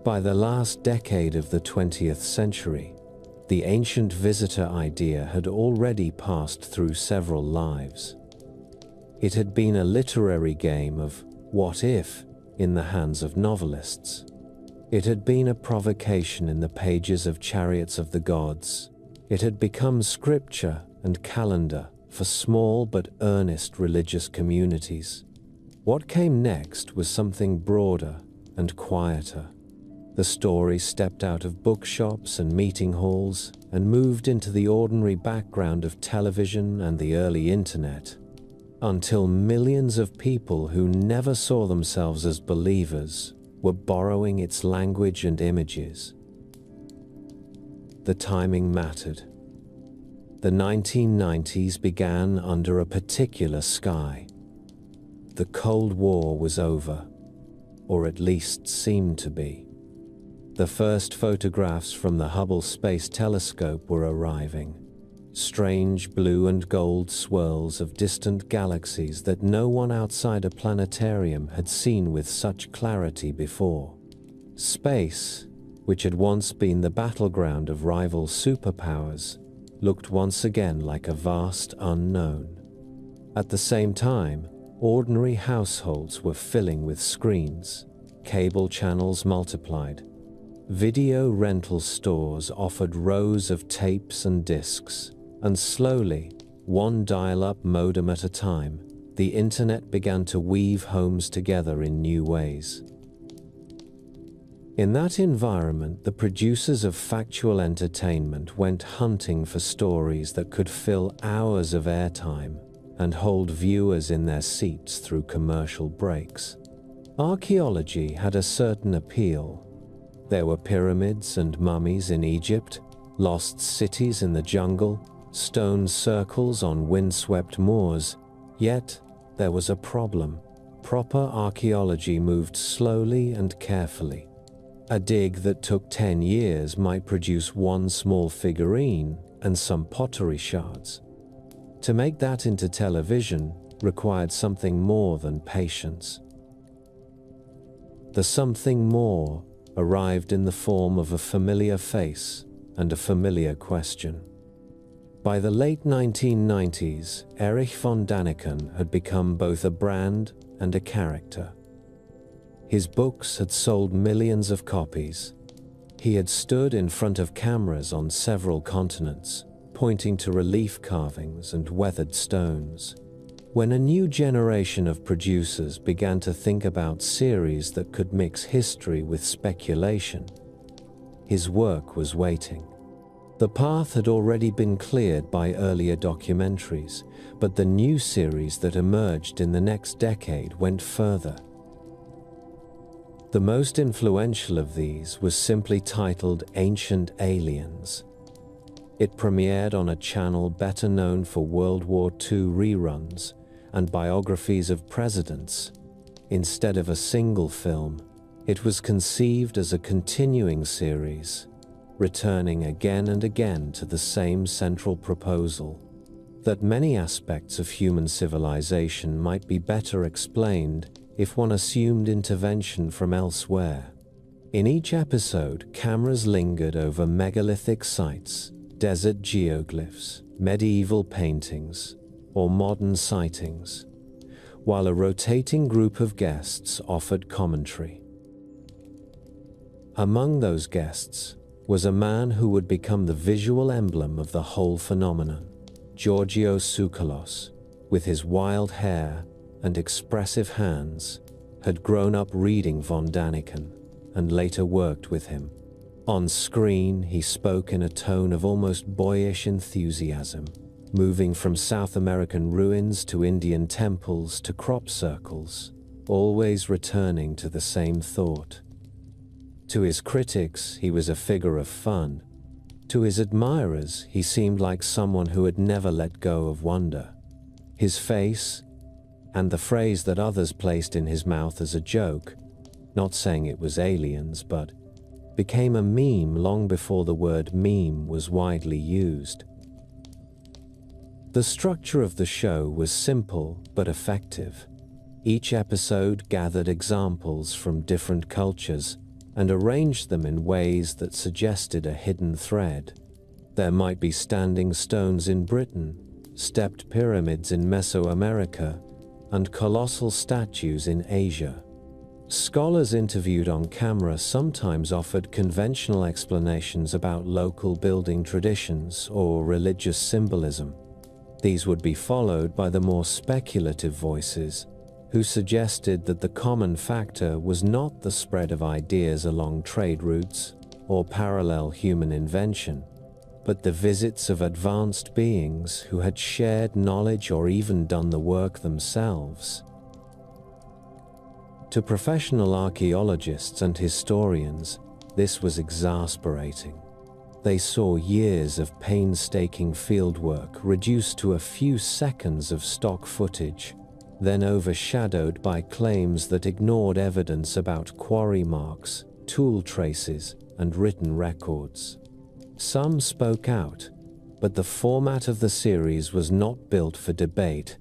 By the last decade of the 20th century, the ancient visitor idea had already passed through several lives. It had been a literary game of what if in the hands of novelists. It had been a provocation in the pages of Chariots of the Gods. It had become scripture and calendar for small but earnest religious communities. What came next was something broader and quieter. The story stepped out of bookshops and meeting halls and moved into the ordinary background of television and the early internet, until millions of people who never saw themselves as believers were borrowing its language and images. The timing mattered. The 1990s began under a particular sky. The Cold War was over, or at least seemed to be. The first photographs from the Hubble Space Telescope were arriving. Strange blue and gold swirls of distant galaxies that no one outside a planetarium had seen with such clarity before. Space, which had once been the battleground of rival superpowers, looked once again like a vast unknown. At the same time, ordinary households were filling with screens, cable channels multiplied, video rental stores offered rows of tapes and discs, and slowly, one dial-up modem at a time, the internet began to weave homes together in new ways. In that environment, the producers of factual entertainment went hunting for stories that could fill hours of airtime and hold viewers in their seats through commercial breaks. Archaeology had a certain appeal. There were pyramids and mummies in Egypt, lost cities in the jungle, stone circles on windswept moors. Yet, there was a problem. Proper archaeology moved slowly and carefully. A dig that took 10 years might produce one small figurine and some pottery shards. To make that into television required something more than patience. The something more arrived in the form of a familiar face and a familiar question. By the late 1990s, Erich von Däniken had become both a brand and a character. His books had sold millions of copies. He had stood in front of cameras on several continents, pointing to relief carvings and weathered stones. When a new generation of producers began to think about series that could mix history with speculation, his work was waiting. The path had already been cleared by earlier documentaries, but the new series that emerged in the next decade went further. The most influential of these was simply titled Ancient Aliens. It premiered on a channel better known for World War II reruns and biographies of presidents. Instead of a single film, it was conceived as a continuing series, returning again and again to the same central proposal: that many aspects of human civilization might be better explained if one assumed intervention from elsewhere. In each episode, cameras lingered over megalithic sites, desert geoglyphs, medieval paintings, or modern sightings, while a rotating group of guests offered commentary. Among those guests was a man who would become the visual emblem of the whole phenomenon. Georgios Tsoukalos, with his wild hair and expressive hands, had grown up reading von Däniken and later worked with him. On screen, he spoke in a tone of almost boyish enthusiasm, moving from South American ruins to Indian temples to crop circles, always returning to the same thought. To his critics, he was a figure of fun. To his admirers, he seemed like someone who had never let go of wonder. His face, and the phrase that others placed in his mouth as a joke, not saying it was aliens, but became a meme long before the word meme was widely used. The structure of the show was simple but effective. Each episode gathered examples from different cultures and arranged them in ways that suggested a hidden thread. There might be standing stones in Britain, stepped pyramids in Mesoamerica, and colossal statues in Asia. Scholars interviewed on camera sometimes offered conventional explanations about local building traditions or religious symbolism. These would be followed by the more speculative voices, who suggested that the common factor was not the spread of ideas along trade routes or parallel human invention, but the visits of advanced beings who had shared knowledge or even done the work themselves. To professional archaeologists and historians, this was exasperating. They saw years of painstaking fieldwork reduced to a few seconds of stock footage, then overshadowed by claims that ignored evidence about quarry marks, tool traces, and written records. Some spoke out, but the format of the series was not built for debate.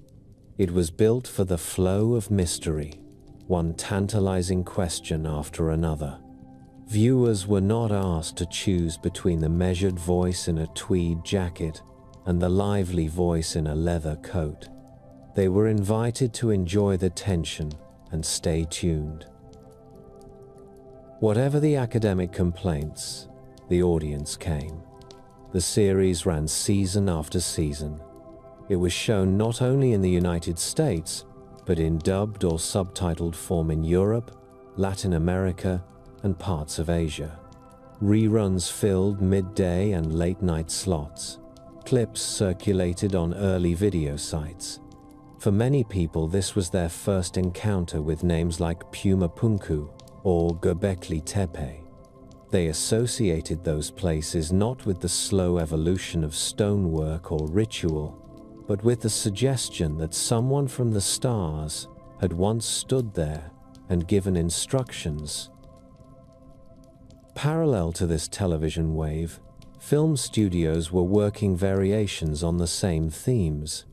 It was built for the flow of mystery, one tantalizing question after another. Viewers were not asked to choose between the measured voice in a tweed jacket and the lively voice in a leather coat. They were invited to enjoy the tension and stay tuned. Whatever the academic complaints, the audience came. The series ran season after season. It was shown not only in the United States, but in dubbed or subtitled form in Europe, Latin America, and parts of Asia. Reruns filled midday and late-night slots. Clips circulated on early video sites. For many people, this was their first encounter with names like Puma Punku or Göbekli Tepe. They associated those places not with the slow evolution of stonework or ritual, but with the suggestion that someone from the stars had once stood there and given instructions. Parallel to this television wave, film studios were working variations on the same themes.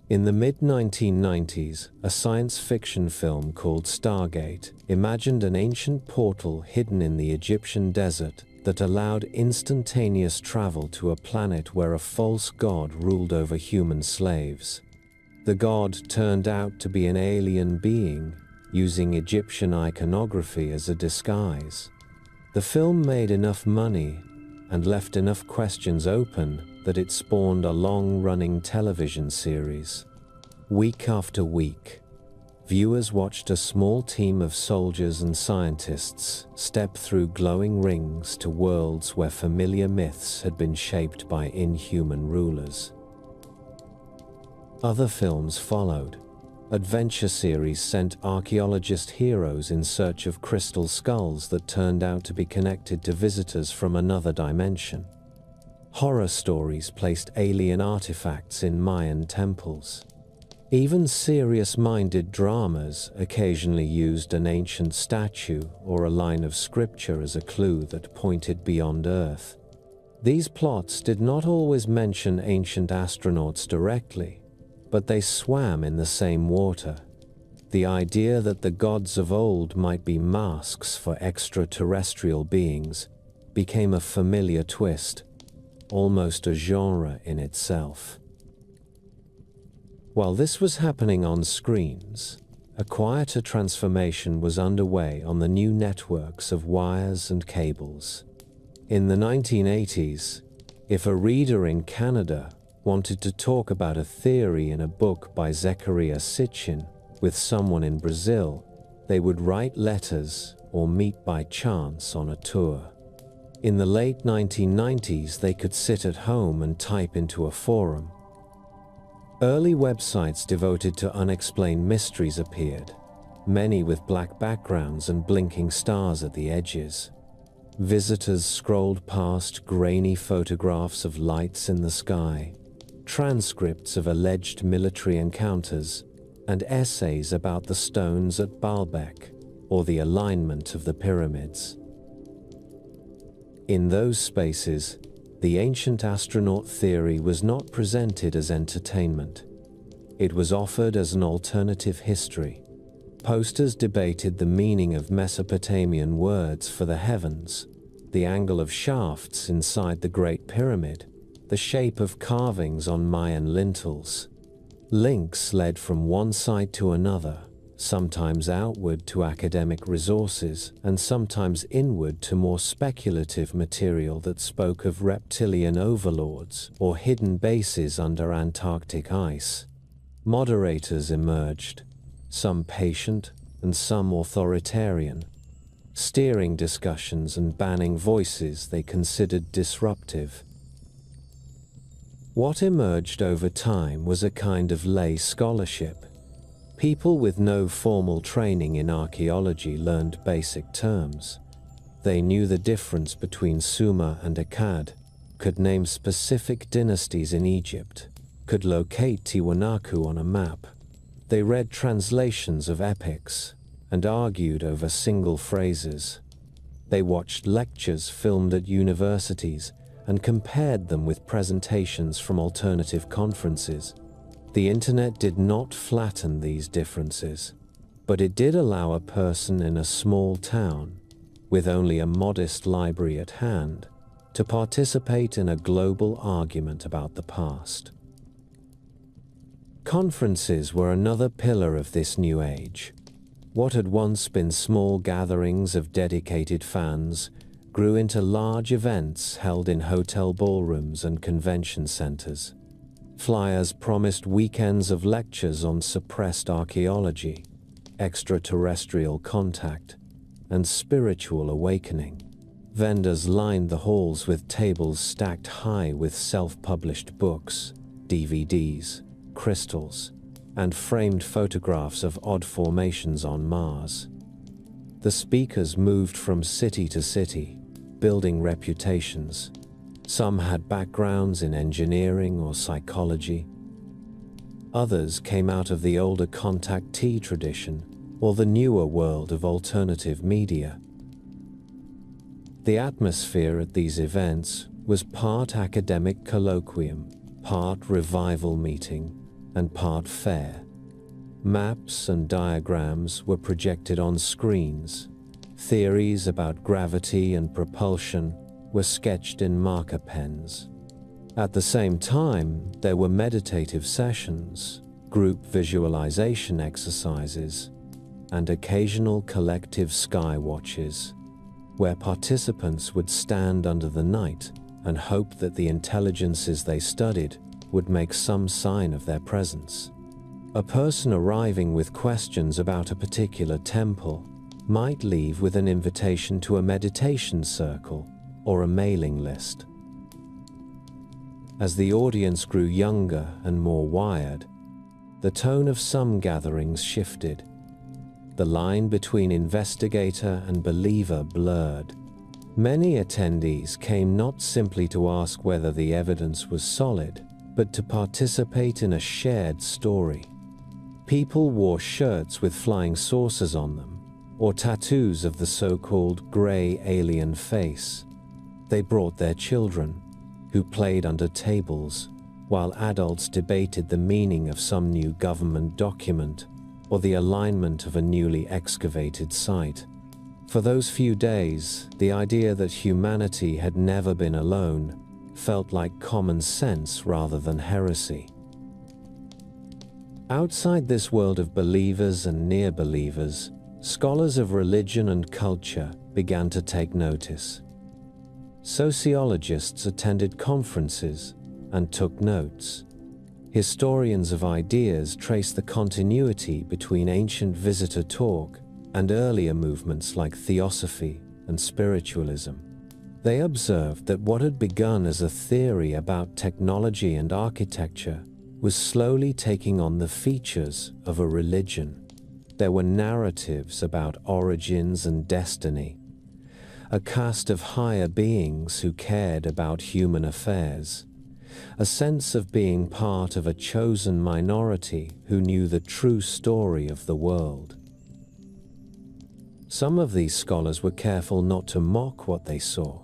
In the mid-1990s, a science fiction film called Stargate imagined an ancient portal hidden in the Egyptian desert that allowed instantaneous travel to a planet where a false god ruled over human slaves. The god turned out to be an alien being, using Egyptian iconography as a disguise. The film made enough money and left enough questions open that it spawned a long-running television series. Week after week, viewers watched a small team of soldiers and scientists step through glowing rings to worlds where familiar myths had been shaped by inhuman rulers. Other films followed. Adventure series sent archaeologist heroes in search of crystal skulls that turned out to be connected to visitors from another dimension. Horror stories placed alien artifacts in Mayan temples. Even serious-minded dramas occasionally used an ancient statue or a line of scripture as a clue that pointed beyond Earth. These plots did not always mention ancient astronauts directly, but they swam in the same water. The idea that the gods of old might be masks for extraterrestrial beings became a familiar twist, almost a genre in itself. While this was happening on screens, a quieter transformation was underway on the new networks of wires and cables. In the 1980s, if a reader in Canada wanted to talk about a theory in a book by Zecharia Sitchin with someone in Brazil, they would write letters or meet by chance on a tour. In the late 1990s, they could sit at home and type into a forum. Early websites devoted to unexplained mysteries appeared, many with black backgrounds and blinking stars at the edges. Visitors scrolled past grainy photographs of lights in the sky, transcripts of alleged military encounters, and essays about the stones at Baalbek or the alignment of the pyramids. In those spaces, the ancient astronaut theory was not presented as entertainment. It was offered as an alternative history. Posters debated the meaning of Mesopotamian words for the heavens, the angle of shafts inside the Great Pyramid, the shape of carvings on Mayan lintels. Links led from one site to another, sometimes outward to academic resources and sometimes inward to more speculative material that spoke of reptilian overlords or hidden bases under Antarctic ice. Moderators emerged, some patient and some authoritarian, steering discussions and banning voices they considered disruptive. What emerged over time was a kind of lay scholarship. People with no formal training in archaeology learned basic terms. They knew the difference between Sumer and Akkad, could name specific dynasties in Egypt, could locate Tiwanaku on a map. They read translations of epics and argued over single phrases. They watched lectures filmed at universities and compared them with presentations from alternative conferences. The internet did not flatten these differences, but it did allow a person in a small town with only a modest library at hand, to participate in a global argument about the past. Conferences were another pillar of this new age. What had once been small gatherings of dedicated fans grew into large events held in hotel ballrooms and convention centers. Flyers promised weekends of lectures on suppressed archaeology, extraterrestrial contact, and spiritual awakening. Vendors lined the halls with tables stacked high with self-published books, DVDs, crystals, and framed photographs of odd formations on Mars. The speakers moved from city to city, building reputations. Some had backgrounds in engineering or psychology. Others came out of the older contactee tradition or the newer world of alternative media. The atmosphere at these events was part academic colloquium, part revival meeting, and part fair. Maps and diagrams were projected on screens. Theories about gravity and propulsion were sketched in marker pens. At the same time, there were meditative sessions, group visualization exercises, and occasional collective sky watches, where participants would stand under the night and hope that the intelligences they studied would make some sign of their presence. A person arriving with questions about a particular temple might leave with an invitation to a meditation circle or a mailing list. As the audience grew younger and more wired, the tone of some gatherings shifted. The line between investigator and believer blurred. Many attendees came not simply to ask whether the evidence was solid, but to participate in a shared story. People wore shirts with flying saucers on them, or tattoos of the so-called gray alien face. They brought their children, who played under tables, while adults debated the meaning of some new government document or the alignment of a newly excavated site. For those few days, the idea that humanity had never been alone felt like common sense rather than heresy. Outside this world of believers and near-believers, scholars of religion and culture began to take notice. Sociologists attended conferences and took notes. Historians of ideas traced the continuity between ancient visitor talk and earlier movements like theosophy and spiritualism. They observed that what had begun as a theory about technology and architecture was slowly taking on the features of a religion. There were narratives about origins and destiny, a caste of higher beings who cared about human affairs, a sense of being part of a chosen minority who knew the true story of the world. Some of these scholars were careful not to mock what they saw.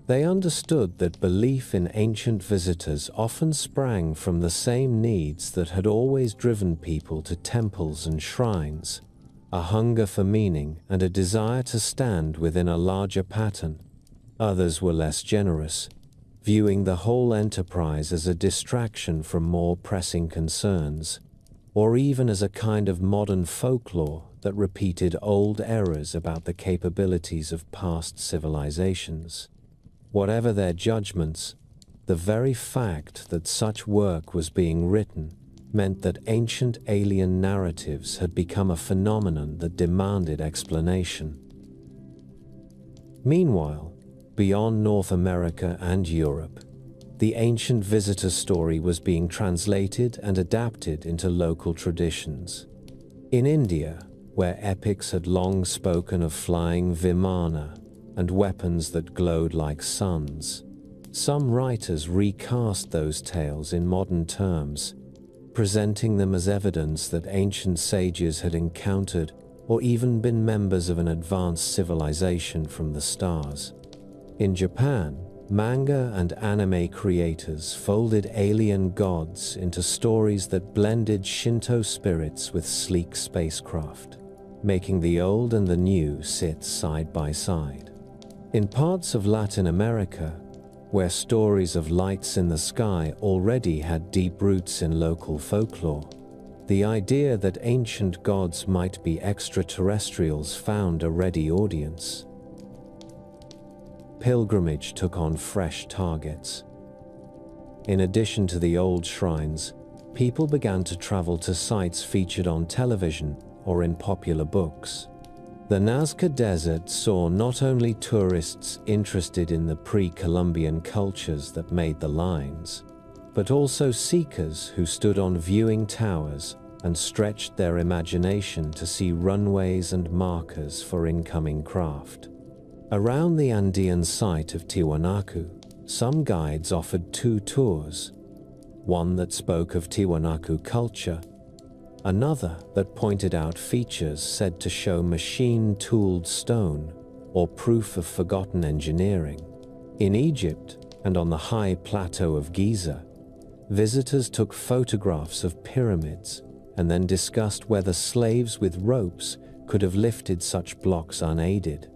They understood that belief in ancient visitors often sprang from the same needs that had always driven people to temples and shrines: a hunger for meaning and a desire to stand within a larger pattern. Others were less generous, viewing the whole enterprise as a distraction from more pressing concerns, or even as a kind of modern folklore that repeated old errors about the capabilities of past civilizations. Whatever their judgments, the very fact that such work was being written meant that ancient alien narratives had become a phenomenon that demanded explanation. Meanwhile, beyond North America and Europe, the ancient visitor story was being translated and adapted into local traditions. In India, where epics had long spoken of flying vimana and weapons that glowed like suns, some writers recast those tales in modern terms, presenting them as evidence that ancient sages had encountered or even been members of an advanced civilization from the stars. In Japan, manga and anime creators folded alien gods into stories that blended Shinto spirits with sleek spacecraft. making the old and the new sit side by side. In parts of Latin America, where stories of lights in the sky already had deep roots in local folklore, the idea that ancient gods might be extraterrestrials found a ready audience. Pilgrimage took on fresh targets. In addition to the old shrines, people began to travel to sites featured on television or in popular books. The Nazca Desert saw not only tourists interested in the pre-Columbian cultures that made the lines, but also seekers who stood on viewing towers and stretched their imagination to see runways and markers for incoming craft. Around the Andean site of Tiwanaku, some guides offered 2 tours, one that spoke of Tiwanaku culture, another that pointed out features said to show machine-tooled stone or proof of forgotten engineering. In Egypt and on the high plateau of Giza, visitors took photographs of pyramids and then discussed whether slaves with ropes could have lifted such blocks unaided.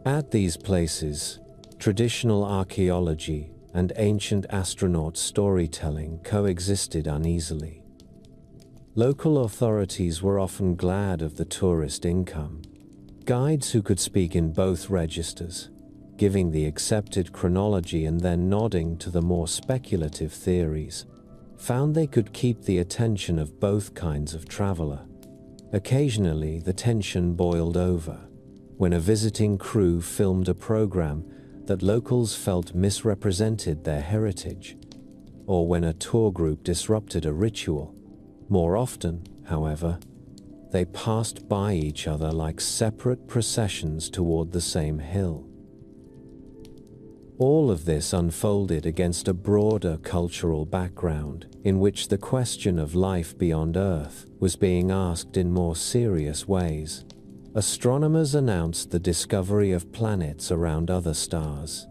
At these places, traditional archaeology and ancient astronaut storytelling coexisted uneasily. Local authorities were often glad of the tourist income. Guides who could speak in both registers, giving the accepted chronology and then nodding to the more speculative theories, found they could keep the attention of both kinds of traveler. Occasionally, the tension boiled over when a visiting crew filmed a program that locals felt misrepresented their heritage, or when a tour group disrupted a ritual. More often, however, they passed by each other like separate processions toward the same hill. All of this unfolded against a broader cultural background in which the question of life beyond Earth was being asked in more serious ways. Astronomers announced the discovery of planets around other stars.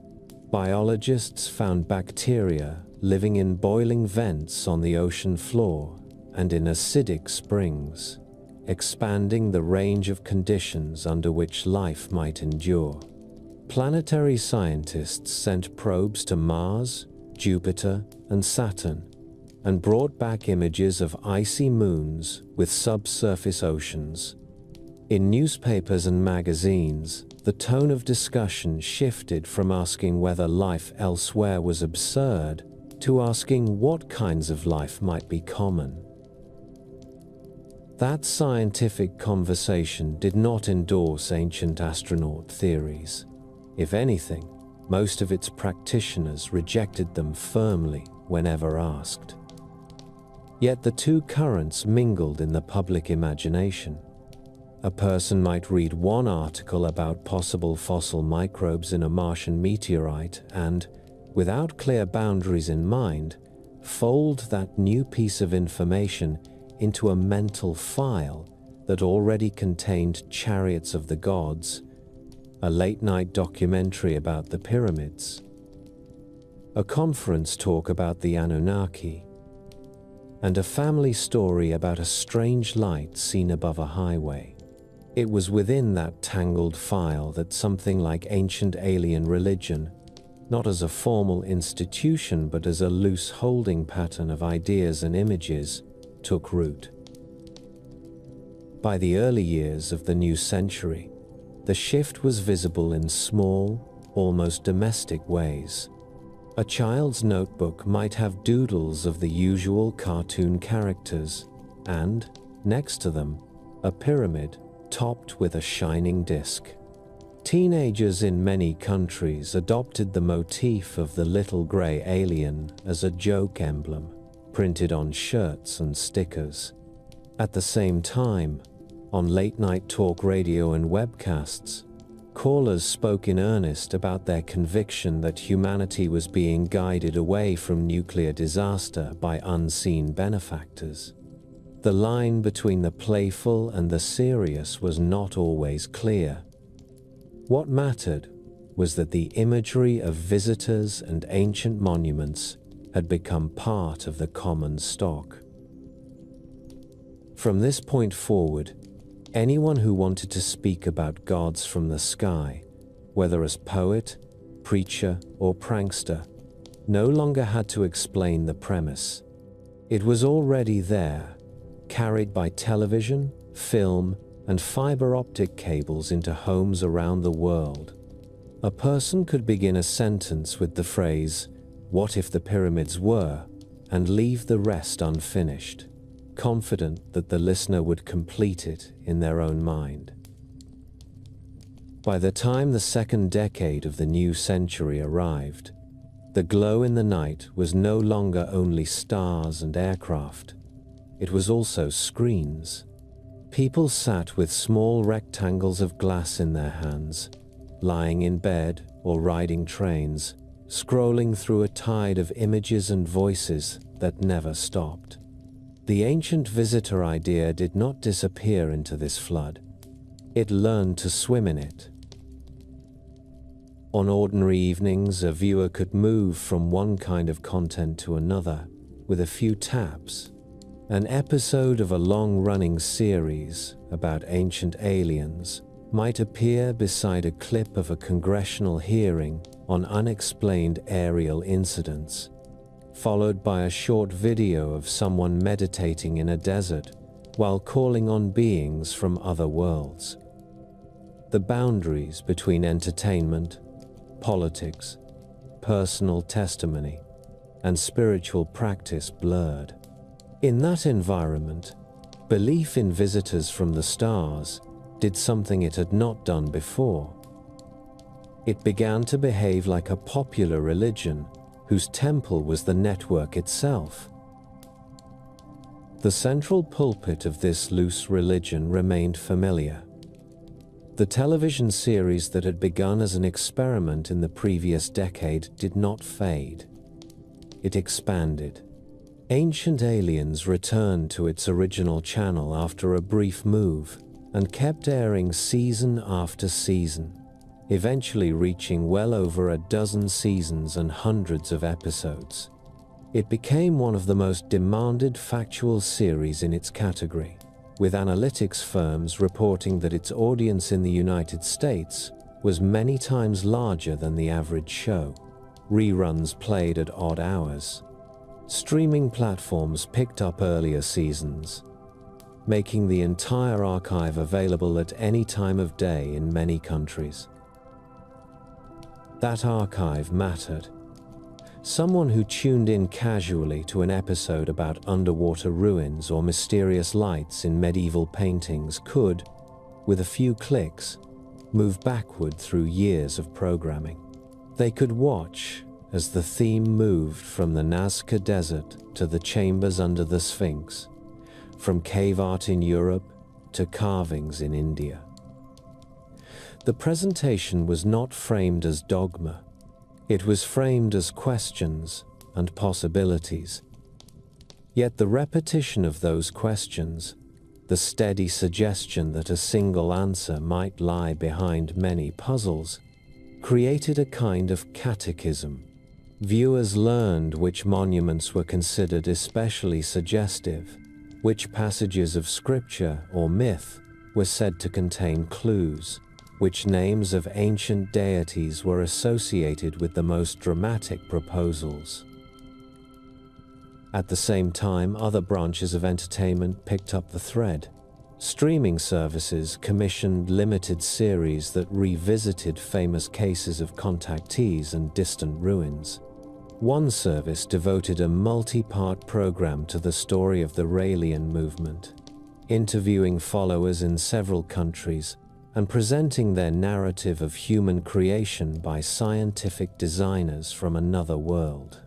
Biologists found bacteria living in boiling vents on the ocean floor and in acidic springs, expanding the range of conditions under which life might endure. Planetary scientists sent probes to Mars, Jupiter, and Saturn, and brought back images of icy moons with subsurface oceans. In newspapers and magazines, the tone of discussion shifted from asking whether life elsewhere was absurd to asking what kinds of life might be common. That scientific conversation did not endorse ancient astronaut theories. If anything, most of its practitioners rejected them firmly whenever asked. Yet the two currents mingled in the public imagination. A person might read one article about possible fossil microbes in a Martian meteorite and, without clear boundaries in mind, fold that new piece of information into a mental file that already contained Chariots of the Gods, a late-night documentary about the pyramids, a conference talk about the Anunnaki, and a family story about a strange light seen above a highway. It was within that tangled file that something like ancient alien religion, not as a formal institution but as a loose holding pattern of ideas and images, took root. By the early years of the new century, the shift was visible in small, almost domestic ways. A child's notebook might have doodles of the usual cartoon characters, and, next to them, a pyramid topped with a shining disc. Teenagers in many countries adopted the motif of the little gray alien as a joke emblem, printed on shirts and stickers. At the same time, on late-night talk radio and webcasts, callers spoke in earnest about their conviction that humanity was being guided away from nuclear disaster by unseen benefactors. The line between the playful and the serious was not always clear. What mattered was that the imagery of visitors and ancient monuments had become part of the common stock. From this point forward, Anyone who wanted to speak about gods from the sky, whether as poet, preacher, or prankster, no longer had to explain the premise. It was already there, carried by television, film, and fiber optic cables into homes around the world. A person could begin a sentence with the phrase, "What if the pyramids were?" and leave the rest unfinished, confident that the listener would complete it in their own mind. By the time the second decade of the new century arrived, the glow in the night was no longer only stars and aircraft. It was also screens. People sat with small rectangles of glass in their hands, lying in bed or riding trains, scrolling through a tide of images and voices that never stopped. The ancient visitor idea did not disappear into this flood. It learned to swim in it. On ordinary evenings, a viewer could move from one kind of content to another with a few taps. An episode of a long-running series about ancient aliens might appear beside a clip of a congressional hearing on unexplained aerial incidents, followed by a short video of someone meditating in a desert while calling on beings from other worlds. The boundaries between entertainment, politics, personal testimony, and spiritual practice blurred. In that environment, belief in visitors from the stars did something it had not done before. It began to behave like a popular religion whose temple was the network itself. The central pulpit of this loose religion remained familiar. The television series that had begun as an experiment in the previous decade did not fade. It expanded. Ancient Aliens returned to its original channel after a brief move and kept airing season after season, eventually reaching well over a dozen seasons and hundreds of episodes. It became one of the most demanded factual series in its category, with analytics firms reporting that its audience in the United States was many times larger than the average show. Reruns played at odd hours. Streaming platforms picked up earlier seasons, making the entire archive available at any time of day in many countries. That archive mattered. Someone who tuned in casually to an episode about underwater ruins or mysterious lights in medieval paintings could, with a few clicks, move backward through years of programming. They could watch as the theme moved from the Nazca Desert to the chambers under the Sphinx, from cave art in Europe to carvings in India. The presentation was not framed as dogma. It was framed as questions and possibilities. Yet the repetition of those questions, the steady suggestion that a single answer might lie behind many puzzles, created a kind of catechism. Viewers learned which monuments were considered especially suggestive, which passages of scripture or myth were said to contain clues, which names of ancient deities were associated with the most dramatic proposals. At the same time, other branches of entertainment picked up the thread. Streaming services commissioned limited series that revisited famous cases of contactees and distant ruins. One service devoted a multi-part program to the story of the Raelian movement, interviewing followers in several countries and presenting their narrative of human creation by scientific designers from another world.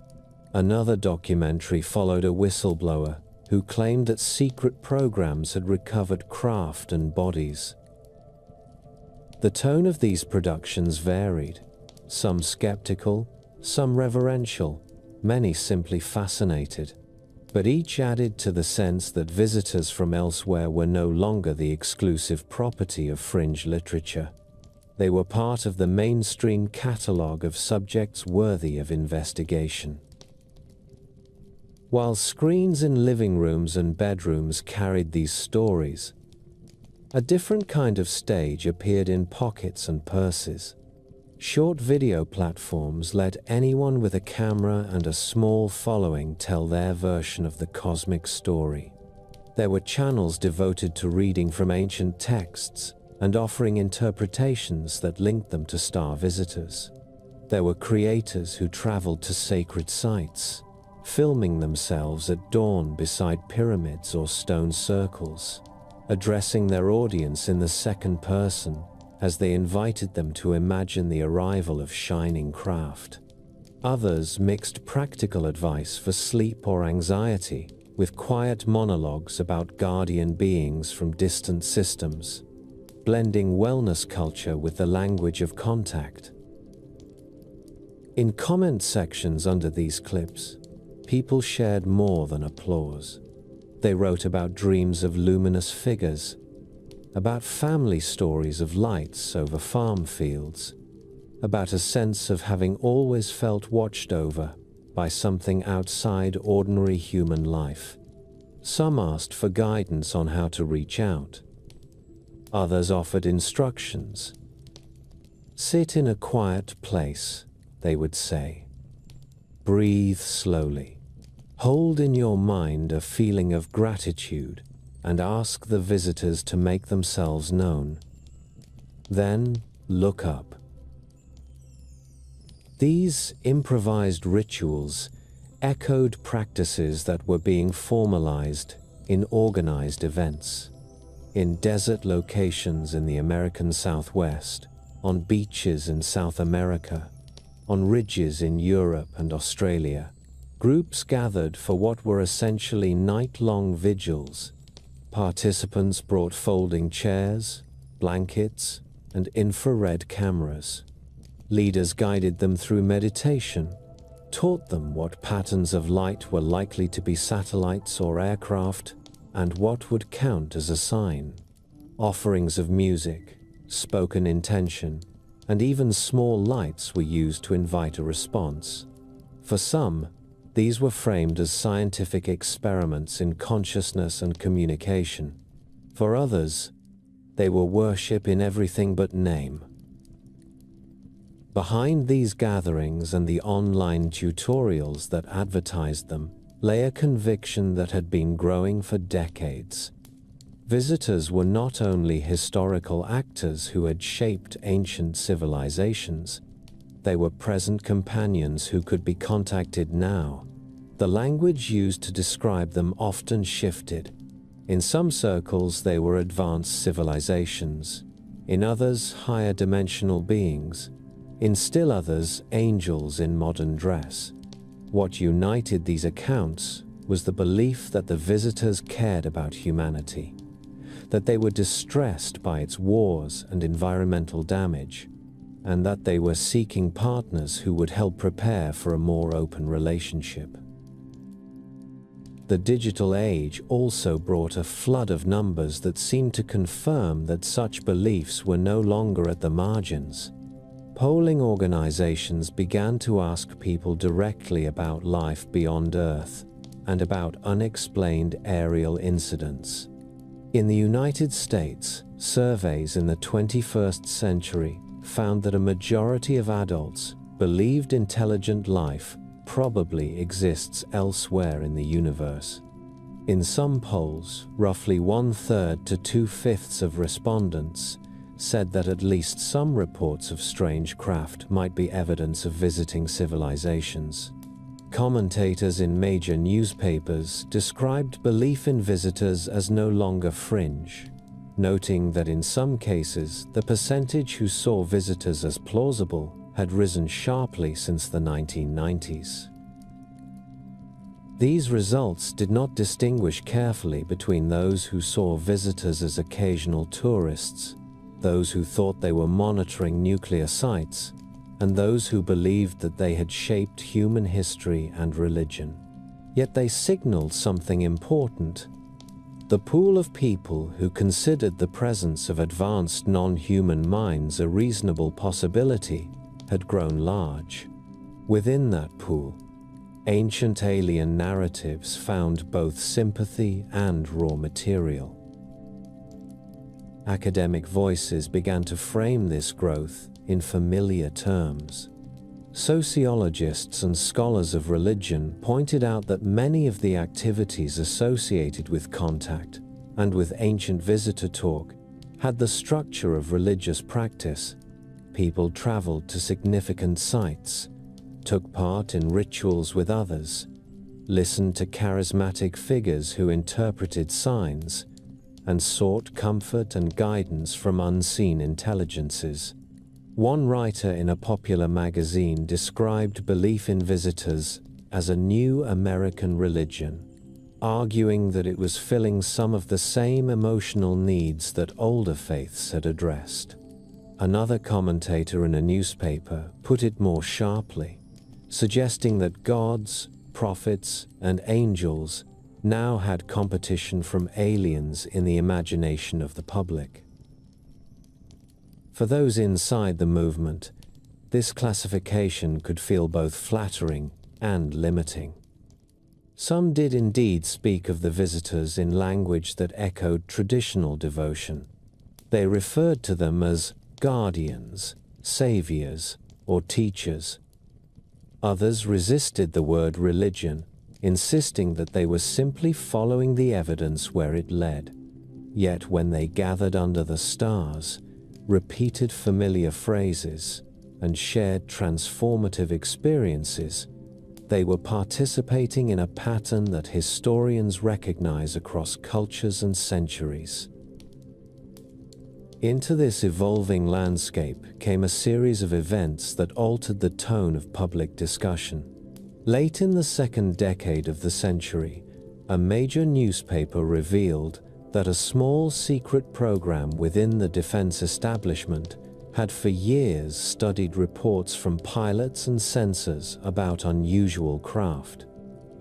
Another documentary followed a whistleblower who claimed that secret programs had recovered craft and bodies. The tone of these productions varied, some skeptical, some reverential, many simply fascinated, but each added to the sense that visitors from elsewhere were no longer the exclusive property of fringe literature. They were part of the mainstream catalogue of subjects worthy of investigation. While screens in living rooms and bedrooms carried these stories, A different kind of stage appeared in pockets and purses. Short video platforms let anyone with a camera and a small following tell their version of the cosmic story. There were channels devoted to reading from ancient texts and offering interpretations that linked them to star visitors. There were creators who traveled to sacred sites, filming themselves at dawn beside pyramids or stone circles, addressing their audience in the second person as they invited them to imagine the arrival of shining craft. Others mixed practical advice for sleep or anxiety with quiet monologues about guardian beings from distant systems, blending wellness culture with the language of contact. In comment sections under these clips, people shared more than applause. They wrote about dreams of luminous figures, about family stories of lights over farm fields, about a sense of having always felt watched over by something outside ordinary human life. Some asked for guidance on how to reach out. Others offered instructions. Sit in a quiet place, they would say. Breathe slowly. Hold in your mind a feeling of gratitude and ask the visitors to make themselves known. Then look up. These improvised rituals echoed practices that were being formalized in organized events, in desert locations in the American Southwest, on beaches in South America, on ridges in Europe and Australia. Groups gathered for what were essentially night-long vigils. Participants brought folding chairs, blankets, and infrared cameras. Leaders guided them through meditation, taught them what patterns of light were likely to be satellites or aircraft, and what would count as a sign. Offerings of music, spoken intention, and even small lights were used to invite a response. For some, these were framed as scientific experiments in consciousness and communication. For others, they were worship in everything but name. Behind these gatherings and the online tutorials that advertised them lay a conviction that had been growing for decades. Visitors were not only historical actors who had shaped ancient civilizations, they were present companions who could be contacted now. The language used to describe them often shifted. In some circles, they were advanced civilizations. In others, higher dimensional beings. In still others, angels in modern dress. What united these accounts was the belief that the visitors cared about humanity, that they were distressed by its wars and environmental damage, and that they were seeking partners who would help prepare for a more open relationship. The digital age also brought a flood of numbers that seemed to confirm that such beliefs were no longer at the margins. Polling organizations began to ask people directly about life beyond Earth and about unexplained aerial incidents. In the United States, surveys in the 21st century found that a majority of adults believed intelligent life probably exists elsewhere in the universe. In some polls, roughly 1/3 to 2/5 of respondents said that at least some reports of strange craft might be evidence of visiting civilizations. Commentators in major newspapers described belief in visitors as no longer fringe, noting that in some cases the percentage who saw visitors as plausible had risen sharply since the 1990s. These results did not distinguish carefully between those who saw visitors as occasional tourists, those who thought they were monitoring nuclear sites, and those who believed that they had shaped human history and religion. Yet they signaled something important. The pool of people who considered the presence of advanced non-human minds a reasonable possibility had grown large. Within that pool, ancient alien narratives found both sympathy and raw material. academic voices began to frame this growth in familiar terms. Sociologists and scholars of religion pointed out that many of the activities associated with contact and with ancient visitor talk had the structure of religious practice. People traveled to significant sites, took part in rituals with others, listened to charismatic figures who interpreted signs, and sought comfort and guidance from unseen intelligences. One writer in a popular magazine described belief in visitors as a new American religion, arguing that it was filling some of the same emotional needs that older faiths had addressed. Another commentator in a newspaper put it more sharply, suggesting that gods, prophets, and angels now had competition from aliens in the imagination of the public. For those inside the movement, this classification could feel both flattering and limiting. Some did indeed speak of the visitors in language that echoed traditional devotion. They referred to them as guardians, saviors, or teachers. Others resisted the word religion, insisting that they were simply following the evidence where it led. Yet when they gathered under the stars, repeated familiar phrases, and shared transformative experiences, they were participating in a pattern that historians recognize across cultures and centuries. Into this evolving landscape came a series of events that altered the tone of public discussion. Late in the second decade of the century, a major newspaper revealed that a small secret program within the defense establishment had for years studied reports from pilots and sensors about unusual craft.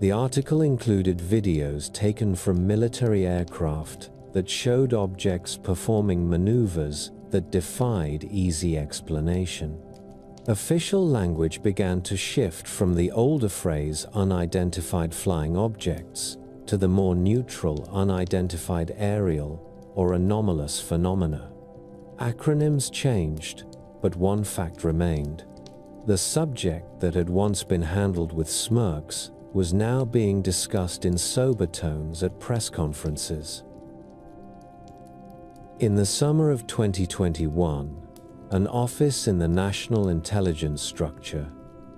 The article included videos taken from military aircraft that showed objects performing maneuvers that defied easy explanation. Official language began to shift from the older phrase unidentified flying objects to the more neutral unidentified aerial or anomalous phenomena. Acronyms changed, but one fact remained. The subject that had once been handled with smirks was now being discussed in sober tones at press conferences. In the summer of 2021, an office in the National Intelligence Structure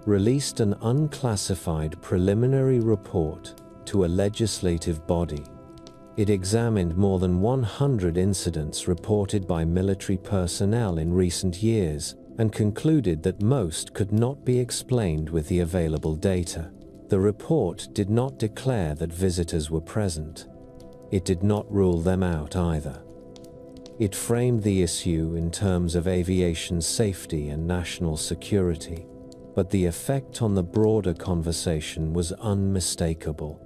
released an unclassified preliminary report to a legislative body. It examined more than 100 incidents reported by military personnel in recent years and concluded that most could not be explained with the available data. The report did not declare that visitors were present. It did not rule them out either. It framed the issue in terms of aviation safety and national security, but the effect on the broader conversation was unmistakable.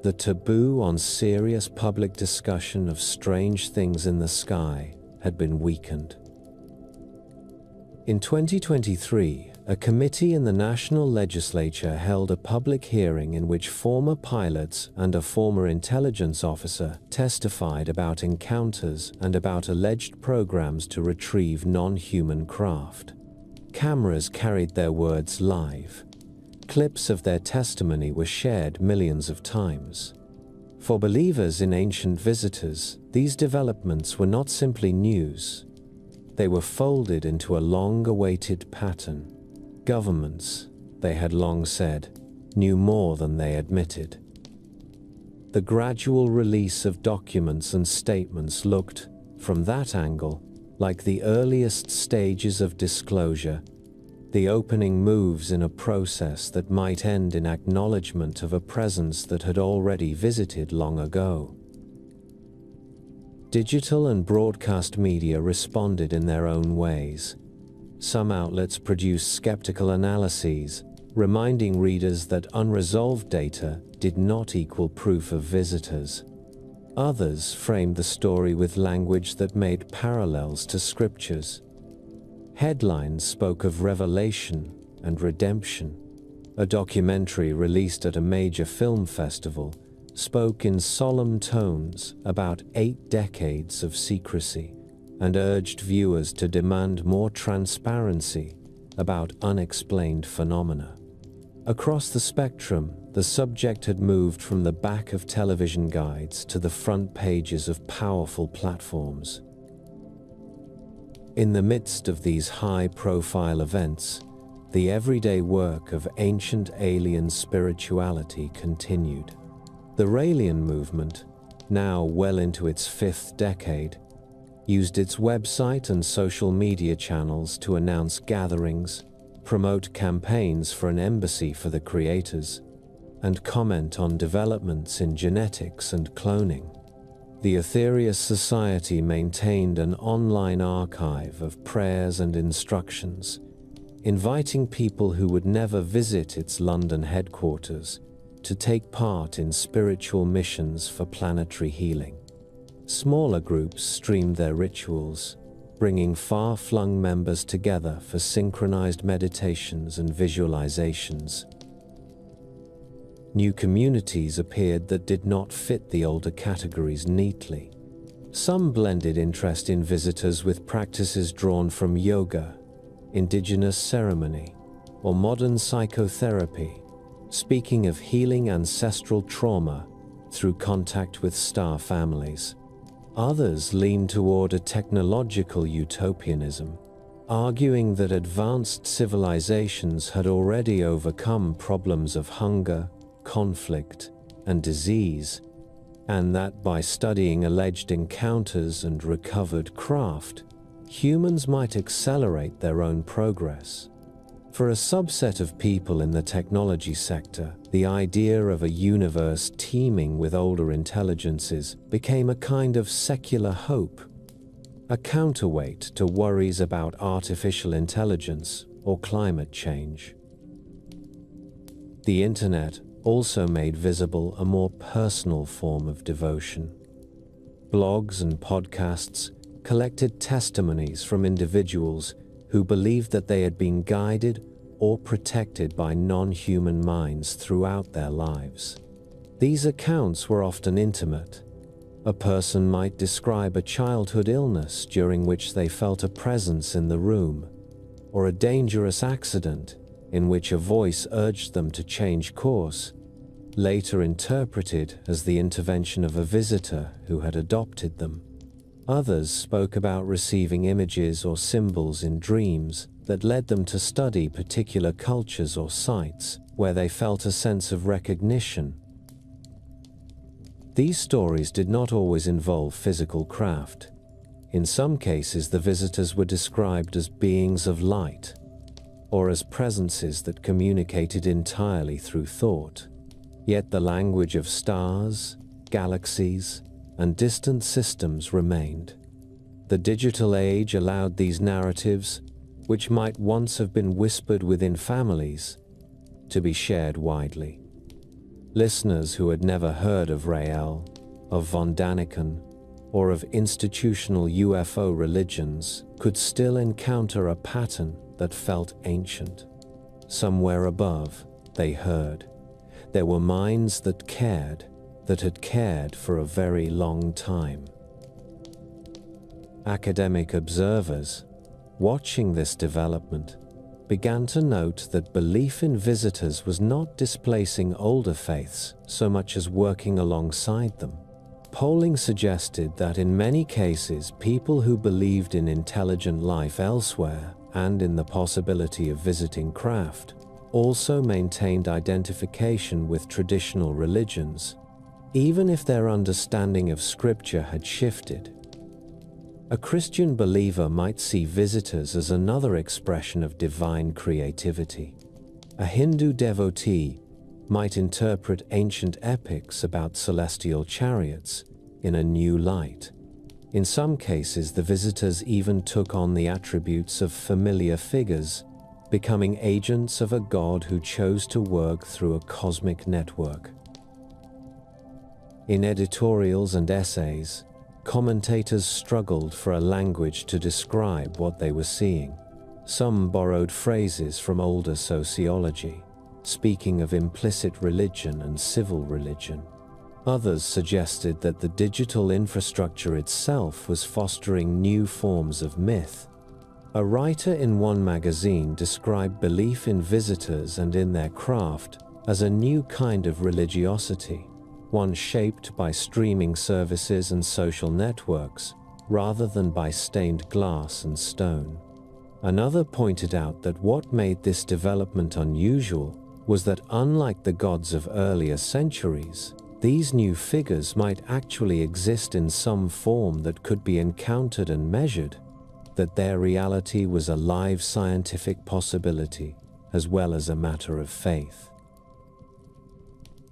The taboo on serious public discussion of strange things in the sky had been weakened. In 2023, a committee in the national legislature held a public hearing in which former pilots and a former intelligence officer testified about encounters and about alleged programs to retrieve non-human craft. Cameras carried their words live. Clips of their testimony were shared millions of times. For believers in ancient visitors, these developments were not simply news. They were folded into a long-awaited pattern. Governments, they had long said, knew more than they admitted. The gradual release of documents and statements looked, from that angle, like the earliest stages of disclosure, the opening moves in a process that might end in acknowledgement of a presence that had already visited long ago. Digital and broadcast media responded in their own ways. Some outlets produced skeptical analyses, reminding readers that unresolved data did not equal proof of visitors. Others framed the story with language that made parallels to scriptures. Headlines spoke of revelation and redemption. A documentary released at a major film festival spoke in solemn tones about 8 decades of secrecy, and urged viewers to demand more transparency about unexplained phenomena. Across the spectrum, the subject had moved from the back of television guides to the front pages of powerful platforms. In the midst of these high-profile events, the everyday work of ancient alien spirituality continued. The Raelian movement, now well into its 5th decade, used its website and social media channels to announce gatherings, promote campaigns for an embassy for the creators, and comment on developments in genetics and cloning. The Aetherius Society maintained an online archive of prayers and instructions, inviting people who would never visit its London headquarters to take part in spiritual missions for planetary healing. Smaller groups streamed their rituals, bringing far-flung members together for synchronized meditations and visualizations. New communities appeared that did not fit the older categories neatly. Some blended interest in visitors with practices drawn from yoga, indigenous ceremony, or modern psychotherapy, speaking of healing ancestral trauma through contact with star families. Others leaned toward a technological utopianism, arguing that advanced civilizations had already overcome problems of hunger, conflict, and disease, and that by studying alleged encounters and recovered craft, humans might accelerate their own progress. For a subset of people in the technology sector, the idea of a universe teeming with older intelligences became a kind of secular hope, a counterweight to worries about artificial intelligence or climate change. The internet also made visible a more personal form of devotion. Blogs and podcasts collected testimonies from individuals who believed that they had been guided or protected by non-human minds throughout their lives. These accounts were often intimate. A person might describe a childhood illness during which they felt a presence in the room, or a dangerous accident in which a voice urged them to change course, later interpreted as the intervention of a visitor who had adopted them. Others spoke about receiving images or symbols in dreams that led them to study particular cultures or sites where they felt a sense of recognition. These stories did not always involve physical craft. In some cases, the visitors were described as beings of light, or as presences that communicated entirely through thought. Yet the language of stars, galaxies, and distant systems remained. The digital age allowed these narratives, which might once have been whispered within families, to be shared widely. Listeners who had never heard of Rael, of von Daniken, or of institutional UFO religions could still encounter a pattern that felt ancient. Somewhere above, they heard, there were minds that had cared for a very long time. Academic observers, watching this development, began to note that belief in visitors was not displacing older faiths so much as working alongside them. Polling suggested that in many cases, people who believed in intelligent life elsewhere and in the possibility of visiting craft also maintained identification with traditional religions, even if their understanding of scripture had shifted. A Christian believer might see visitors as another expression of divine creativity. A Hindu devotee might interpret ancient epics about celestial chariots in a new light. In some cases, the visitors even took on the attributes of familiar figures, becoming agents of a god who chose to work through a cosmic network. In editorials and essays, commentators struggled for a language to describe what they were seeing. Some borrowed phrases from older sociology, speaking of implicit religion and civil religion. Others suggested that the digital infrastructure itself was fostering new forms of myth. A writer in one magazine described belief in visitors and in their craft as a new kind of religiosity, one shaped by streaming services and social networks, rather than by stained glass and stone. Another pointed out that what made this development unusual was that, unlike the gods of earlier centuries, these new figures might actually exist in some form that could be encountered and measured, that their reality was a live scientific possibility as well as a matter of faith.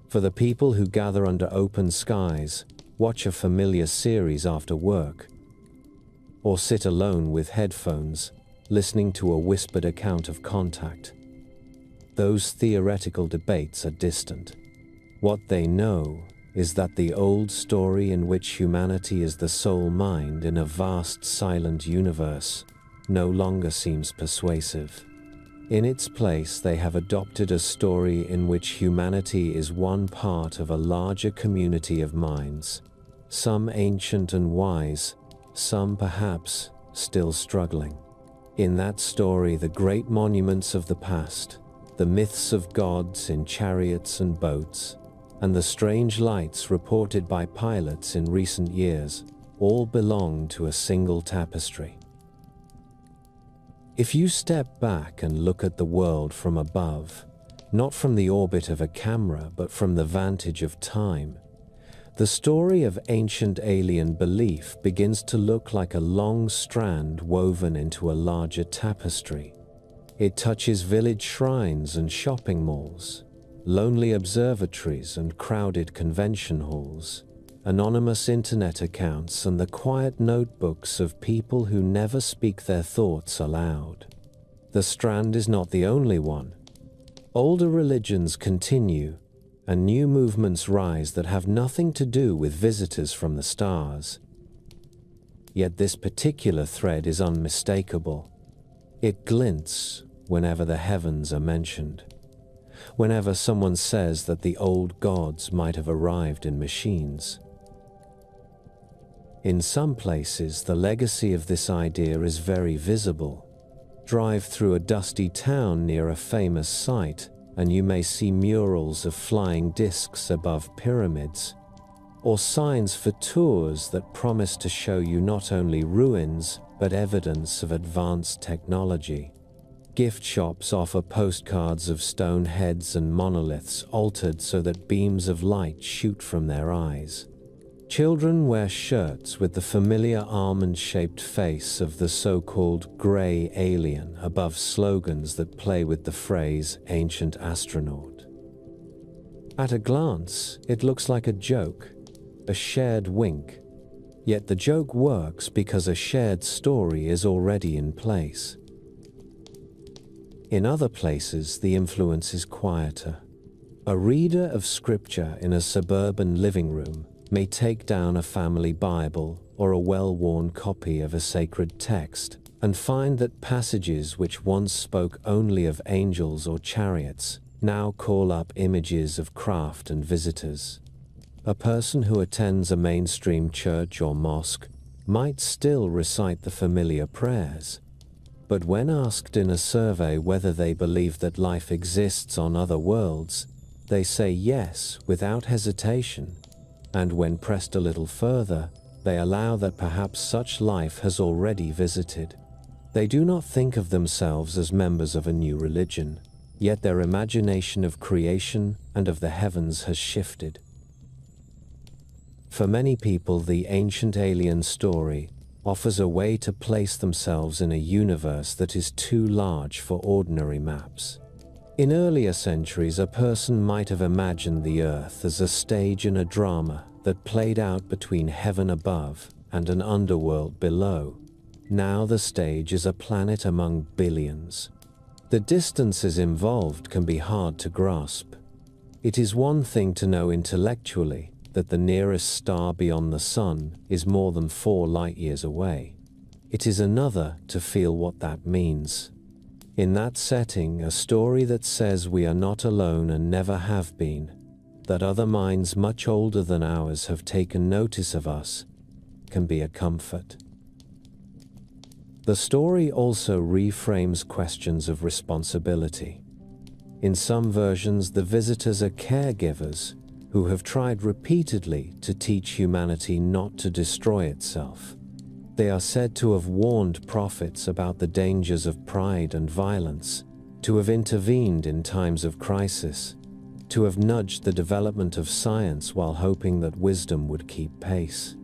For the people who gather under open skies, watch a familiar series after work, or sit alone with headphones, listening to a whispered account of contact, those theoretical debates are distant. What they know is that the old story in which humanity is the sole mind in a vast silent universe no longer seems persuasive. In its place, they have adopted a story in which humanity is one part of a larger community of minds, some ancient and wise, some perhaps still struggling. In that story, the great monuments of the past, the myths of gods in chariots and boats, and the strange lights reported by pilots in recent years all belong to a single tapestry. If you step back and look at the world from above, not from the orbit of a camera but from the vantage of time, the story of ancient alien belief begins to look like a long strand woven into a larger tapestry. It touches village shrines and shopping malls, lonely observatories and crowded convention halls, anonymous internet accounts and the quiet notebooks of people who never speak their thoughts aloud. The strand is not the only one. Older religions continue, and new movements rise that have nothing to do with visitors from the stars. Yet this particular thread is unmistakable. It glints whenever the heavens are mentioned, whenever someone says that the old gods might have arrived in machines. In some places, the legacy of this idea is very visible. Drive through a dusty town near a famous site, and you may see murals of flying discs above pyramids, or signs for tours that promise to show you not only ruins, but evidence of advanced technology. Gift shops offer postcards of stone heads and monoliths altered so that beams of light shoot from their eyes. Children wear shirts with the familiar almond-shaped face of the so-called grey alien above slogans that play with the phrase ancient astronaut. At a glance, it looks like a joke, a shared wink. Yet the joke works because a shared story is already in place. In other places, the influence is quieter. A reader of scripture in a suburban living room may take down a family Bible or a well-worn copy of a sacred text and find that passages which once spoke only of angels or chariots now call up images of craft and visitors. A person who attends a mainstream church or mosque might still recite the familiar prayers, but when asked in a survey whether they believe that life exists on other worlds, they say yes without hesitation. And when pressed a little further, they allow that perhaps such life has already visited. They do not think of themselves as members of a new religion, yet their imagination of creation and of the heavens has shifted. For many people, the ancient alien story offers a way to place themselves in a universe that is too large for ordinary maps. In earlier centuries, a person might have imagined the Earth as a stage in a drama that played out between heaven above and an underworld below. Now the stage is a planet among billions. The distances involved can be hard to grasp. It is one thing to know intellectually that the nearest star beyond the Sun is more than 4 light-years away. It is another to feel what that means. In that setting, a story that says we are not alone and never have been that other minds much older than ours have taken notice of us can be a comfort. The story also reframes questions of responsibility. In some versions, the visitors are caregivers who have tried repeatedly to teach humanity not to destroy itself. They are said to have warned prophets about the dangers of pride and violence, to have intervened in times of crisis, to have nudged the development of science while hoping that wisdom would keep pace.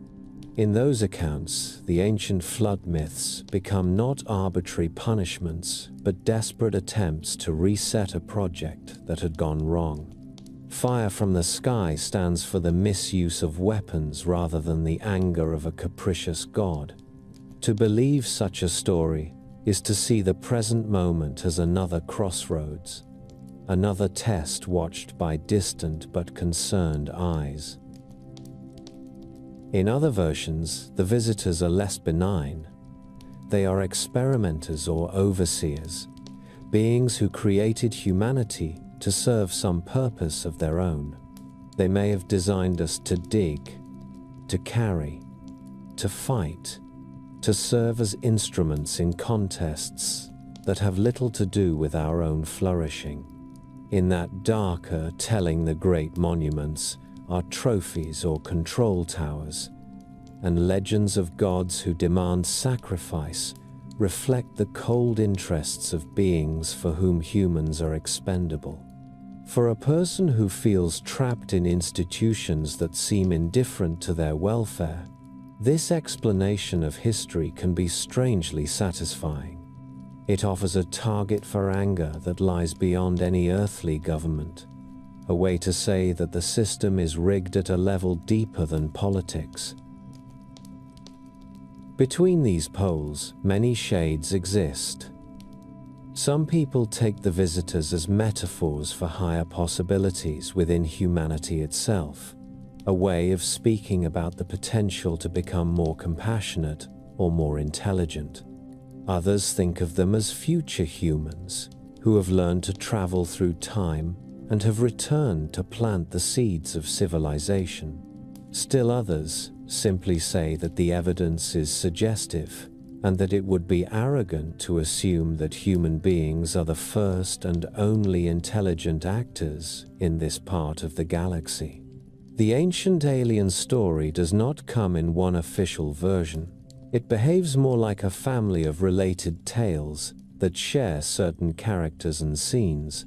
In those accounts, the ancient flood myths become not arbitrary punishments, but desperate attempts to reset a project that had gone wrong. Fire from the sky stands for the misuse of weapons rather than the anger of a capricious god. To believe such a story is to see the present moment as another crossroads, another test watched by distant but concerned eyes. In other versions, the visitors are less benign. They are experimenters or overseers, beings who created humanity to serve some purpose of their own. They may have designed us to dig, to carry, to fight, to serve as instruments in contests that have little to do with our own flourishing. In that darker, telling the great monuments are trophies or control towers, and legends of gods who demand sacrifice reflect the cold interests of beings for whom humans are expendable. For a person who feels trapped in institutions that seem indifferent to their welfare, this explanation of history can be strangely satisfying. It offers a target for anger that lies beyond any earthly government, a way to say that the system is rigged at a level deeper than politics. Between these poles, many shades exist. Some people take the visitors as metaphors for higher possibilities within humanity itself, a way of speaking about the potential to become more compassionate or more intelligent. Others think of them as future humans who have learned to travel through time and have returned to plant the seeds of civilization. Still others simply say that the evidence is suggestive and that it would be arrogant to assume that human beings are the first and only intelligent actors in this part of the galaxy. The ancient alien story does not come in one official version. It behaves more like a family of related tales that share certain characters and scenes.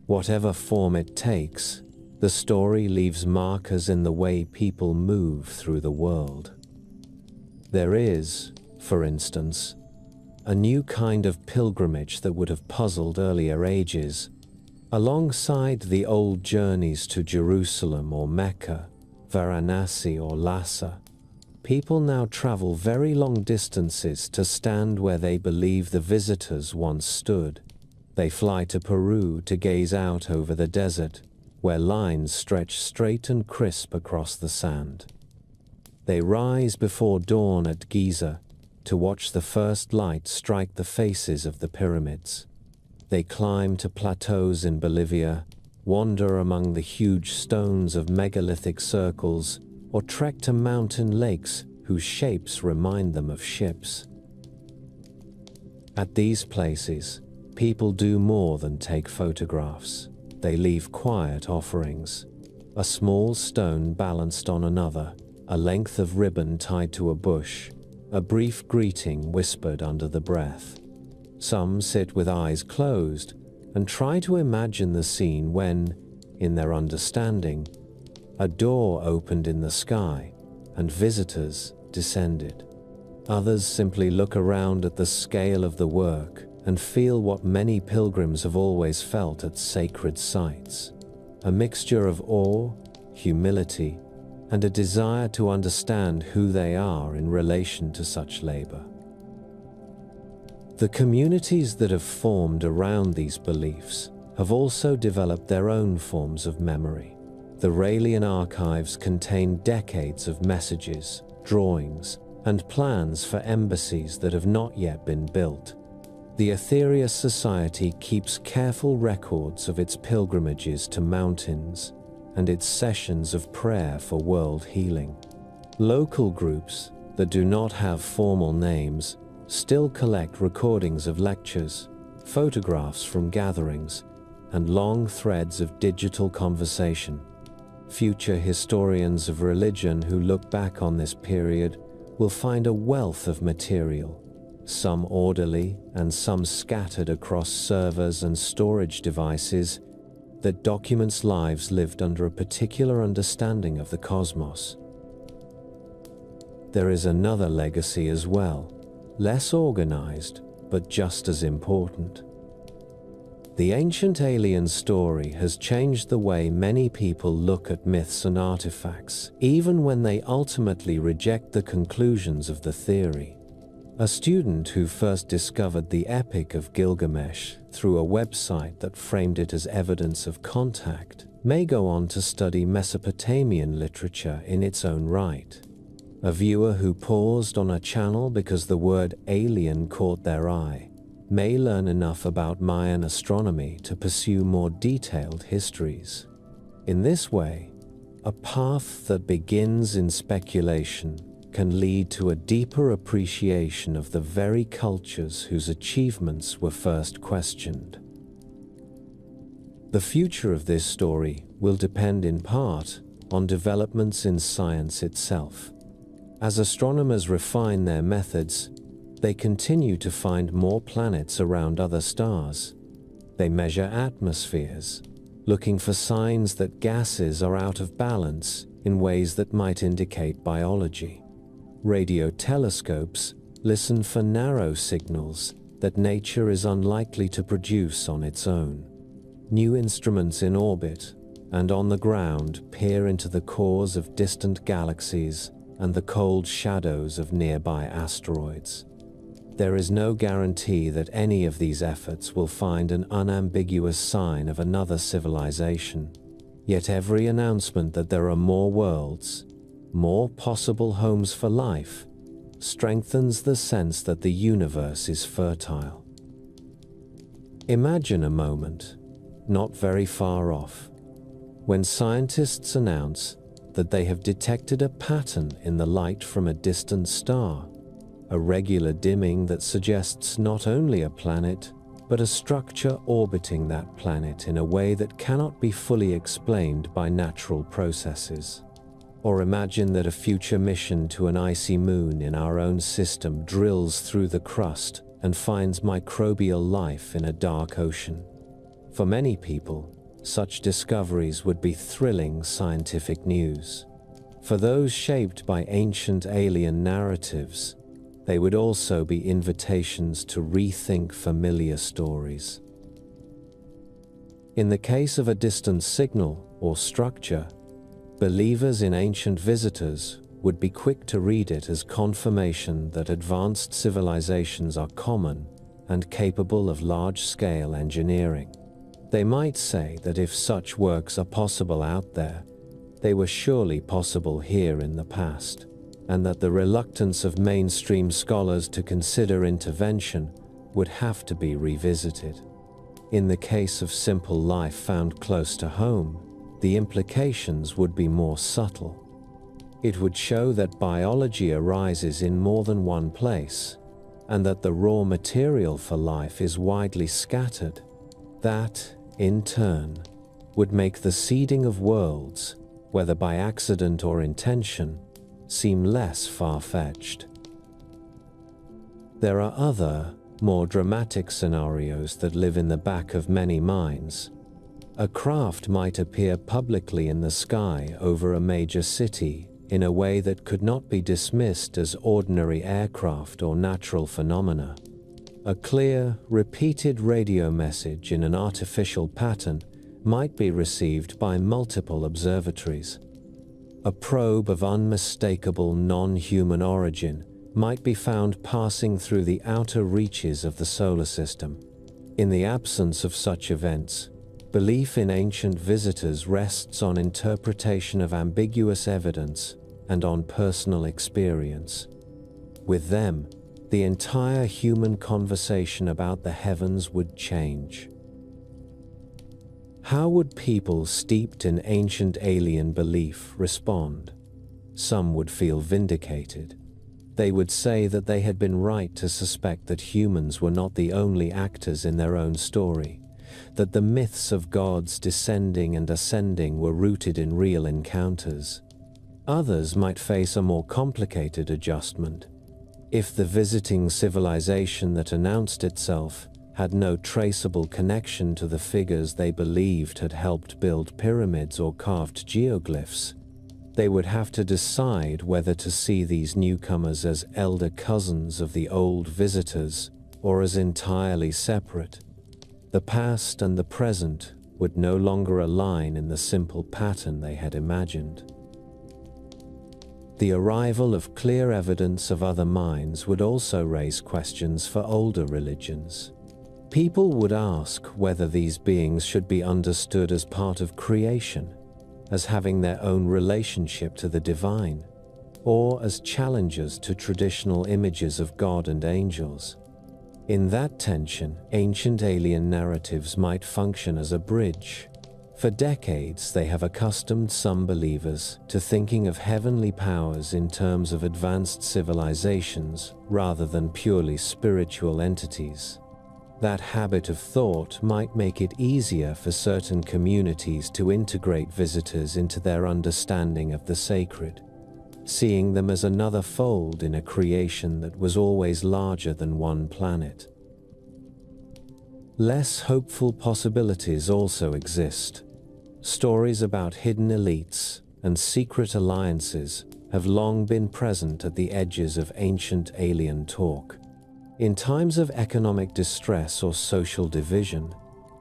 Whatever form it takes, the story leaves markers in the way people move through the world. There is, for instance, a new kind of pilgrimage that would have puzzled earlier ages. Alongside the old journeys to Jerusalem or Mecca, Varanasi or Lhasa, people now travel very long distances to stand where they believe the visitors once stood. They fly to Peru to gaze out over the desert, where lines stretch straight and crisp across the sand. They rise before dawn at Giza to watch the first light strike the faces of the pyramids. They climb to plateaus in Bolivia, wander among the huge stones of megalithic circles, or trek to mountain lakes whose shapes remind them of ships. At these places, people do more than take photographs. They leave quiet offerings. A small stone balanced on another, a length of ribbon tied to a bush, a brief greeting whispered under the breath. Some sit with eyes closed and try to imagine the scene when, in their understanding, a door opened in the sky and visitors descended. Others simply look around at the scale of the work and feel what many pilgrims have always felt at sacred sites, a mixture of awe, humility, and a desire to understand who they are in relation to such labor. The communities that have formed around these beliefs have also developed their own forms of memory. The Raelian archives contain decades of messages, drawings, and plans for embassies that have not yet been built. The Aetherius Society keeps careful records of its pilgrimages to mountains and its sessions of prayer for world healing. Local groups that do not have formal names still collect recordings of lectures, photographs from gatherings, and long threads of digital conversation. Future historians of religion who look back on this period will find a wealth of material, some orderly and some scattered across servers and storage devices, that documents lives lived under a particular understanding of the cosmos. There is another legacy as well, less organized, but just as important. The ancient alien story has changed the way many people look at myths and artifacts, even when they ultimately reject the conclusions of the theory. A student who first discovered the Epic of Gilgamesh through a website that framed it as evidence of contact may go on to study Mesopotamian literature in its own right. A viewer who paused on a channel because the word alien caught their eye may learn enough about Mayan astronomy to pursue more detailed histories. In this way, a path that begins in speculation can lead to a deeper appreciation of the very cultures whose achievements were first questioned. The future of this story will depend in part on developments in science itself. As astronomers refine their methods, they continue to find more planets around other stars. They measure atmospheres, looking for signs that gases are out of balance in ways that might indicate biology. Radio telescopes listen for narrow signals that nature is unlikely to produce on its own. New instruments in orbit and on the ground peer into the cores of distant galaxies and the cold shadows of nearby asteroids. There is no guarantee that any of these efforts will find an unambiguous sign of another civilization. Yet every announcement that there are more worlds, more possible homes for life, strengthens the sense that the universe is fertile. Imagine a moment, not very far off, when scientists announce that they have detected a pattern in the light from a distant star, a regular dimming that suggests not only a planet, but a structure orbiting that planet in a way that cannot be fully explained by natural processes. Or imagine that a future mission to an icy moon in our own system drills through the crust and finds microbial life in a dark ocean. For many people, such discoveries would be thrilling scientific news. For those shaped by ancient alien narratives, they would also be invitations to rethink familiar stories. In the case of a distant signal or structure, believers in ancient visitors would be quick to read it as confirmation that advanced civilizations are common and capable of large-scale engineering. They might say that if such works are possible out there, they were surely possible here in the past, and that the reluctance of mainstream scholars to consider intervention would have to be revisited. In the case of simple life found close to home, the implications would be more subtle. It would show that biology arises in more than one place, and that the raw material for life is widely scattered. That, in turn, would make the seeding of worlds, whether by accident or intention, seem less far-fetched. There are other, more dramatic scenarios that live in the back of many minds. A craft might appear publicly in the sky over a major city in a way that could not be dismissed as ordinary aircraft or natural phenomena. A clear, repeated radio message in an artificial pattern might be received by multiple observatories. A probe of unmistakable non-human origin might be found passing through the outer reaches of the solar system. In the absence of such events, belief in ancient visitors rests on interpretation of ambiguous evidence and on personal experience. With them, the entire human conversation about the heavens would change. How would people steeped in ancient alien belief respond? Some would feel vindicated. They would say that they had been right to suspect that humans were not the only actors in their own story, that the myths of gods descending and ascending were rooted in real encounters. Others might face a more complicated adjustment. If the visiting civilization that announced itself had no traceable connection to the figures they believed had helped build pyramids or carved geoglyphs, they would have to decide whether to see these newcomers as elder cousins of the old visitors or as entirely separate. The past and the present would no longer align in the simple pattern they had imagined. The arrival of clear evidence of other minds would also raise questions for older religions. People would ask whether these beings should be understood as part of creation, as having their own relationship to the divine, or as challengers to traditional images of God and angels. In that tension, ancient alien narratives might function as a bridge. For decades, they have accustomed some believers to thinking of heavenly powers in terms of advanced civilizations rather than purely spiritual entities. That habit of thought might make it easier for certain communities to integrate visitors into their understanding of the sacred, seeing them as another fold in a creation that was always larger than one planet. Less hopeful possibilities also exist. Stories about hidden elites and secret alliances have long been present at the edges of ancient alien talk. In times of economic distress or social division,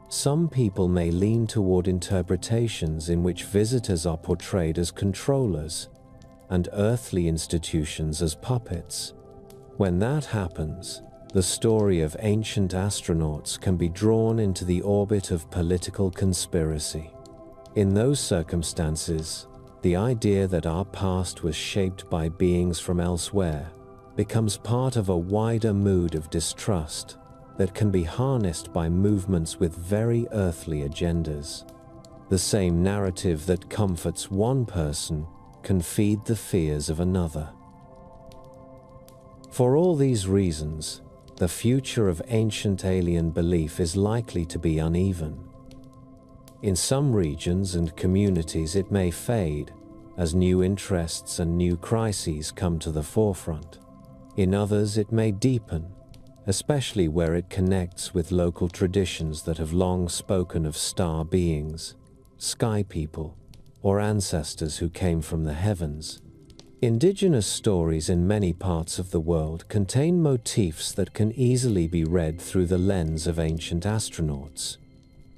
some people may lean toward interpretations in which visitors are portrayed as controllers and earthly institutions as puppets. When that happens, the story of ancient astronauts can be drawn into the orbit of political conspiracy. In those circumstances, the idea that our past was shaped by beings from elsewhere becomes part of a wider mood of distrust that can be harnessed by movements with very earthly agendas. The same narrative that comforts one person can feed the fears of another. For all these reasons, the future of ancient alien belief is likely to be uneven. In some regions and communities it may fade as new interests and new crises come to the forefront. In others it may deepen, especially where it connects with local traditions that have long spoken of star beings, sky people, or ancestors who came from the heavens. Indigenous stories in many parts of the world contain motifs that can easily be read through the lens of ancient astronauts.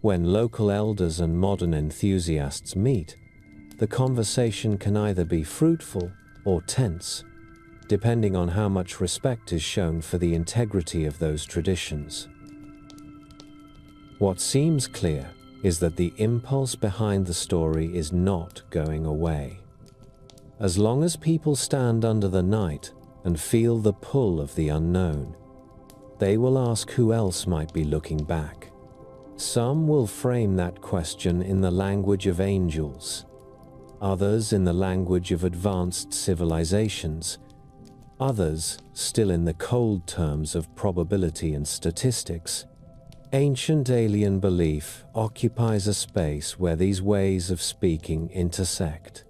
When local elders and modern enthusiasts meet, the conversation can either be fruitful or tense, depending on how much respect is shown for the integrity of those traditions. What seems clear is that the impulse behind the story is not going away. As long as people stand under the night and feel the pull of the unknown, they will ask who else might be looking back. Some will frame that question in the language of angels, others in the language of advanced civilizations, others still in the cold terms of probability and statistics. Ancient alien belief occupies a space where these ways of speaking intersect.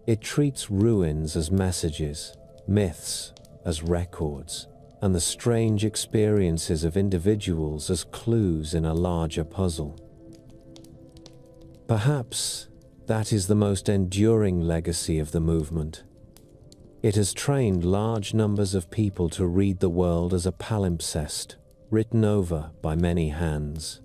It treats ruins as messages, myths as records, and the strange experiences of individuals as clues in a larger puzzle. Perhaps that is the most enduring legacy of the movement. It has trained large numbers of people to read the world as a palimpsest, written over by many hands.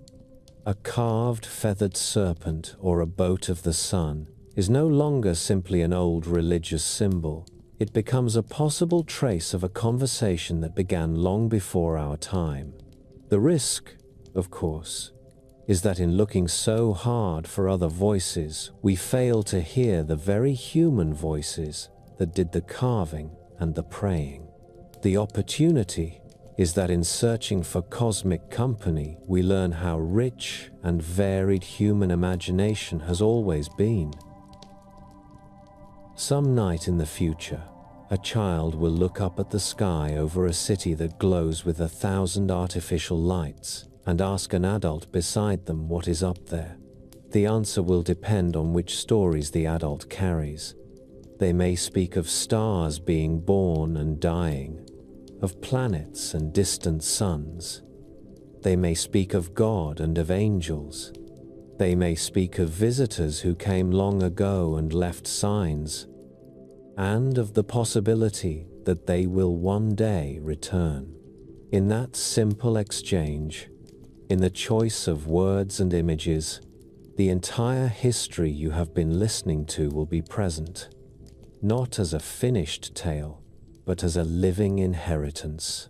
A carved feathered serpent or a boat of the sun is no longer simply an old religious symbol. It becomes a possible trace of a conversation that began long before our time. The risk, of course, is that in looking so hard for other voices, we fail to hear the very human voices that did the carving and the praying. The opportunity is that in searching for cosmic company, we learn how rich and varied human imagination has always been. Some night in the future, a child will look up at the sky over a city that glows with 1,000 artificial lights and ask an adult beside them what is up there. The answer will depend on which stories the adult carries. They may speak of stars being born and dying, of planets and distant suns. They may speak of God and of angels. They may speak of visitors who came long ago and left signs, and of the possibility that they will one day return. In that simple exchange, in the choice of words and images, the entire history you have been listening to will be present, not as a finished tale, but as a living inheritance.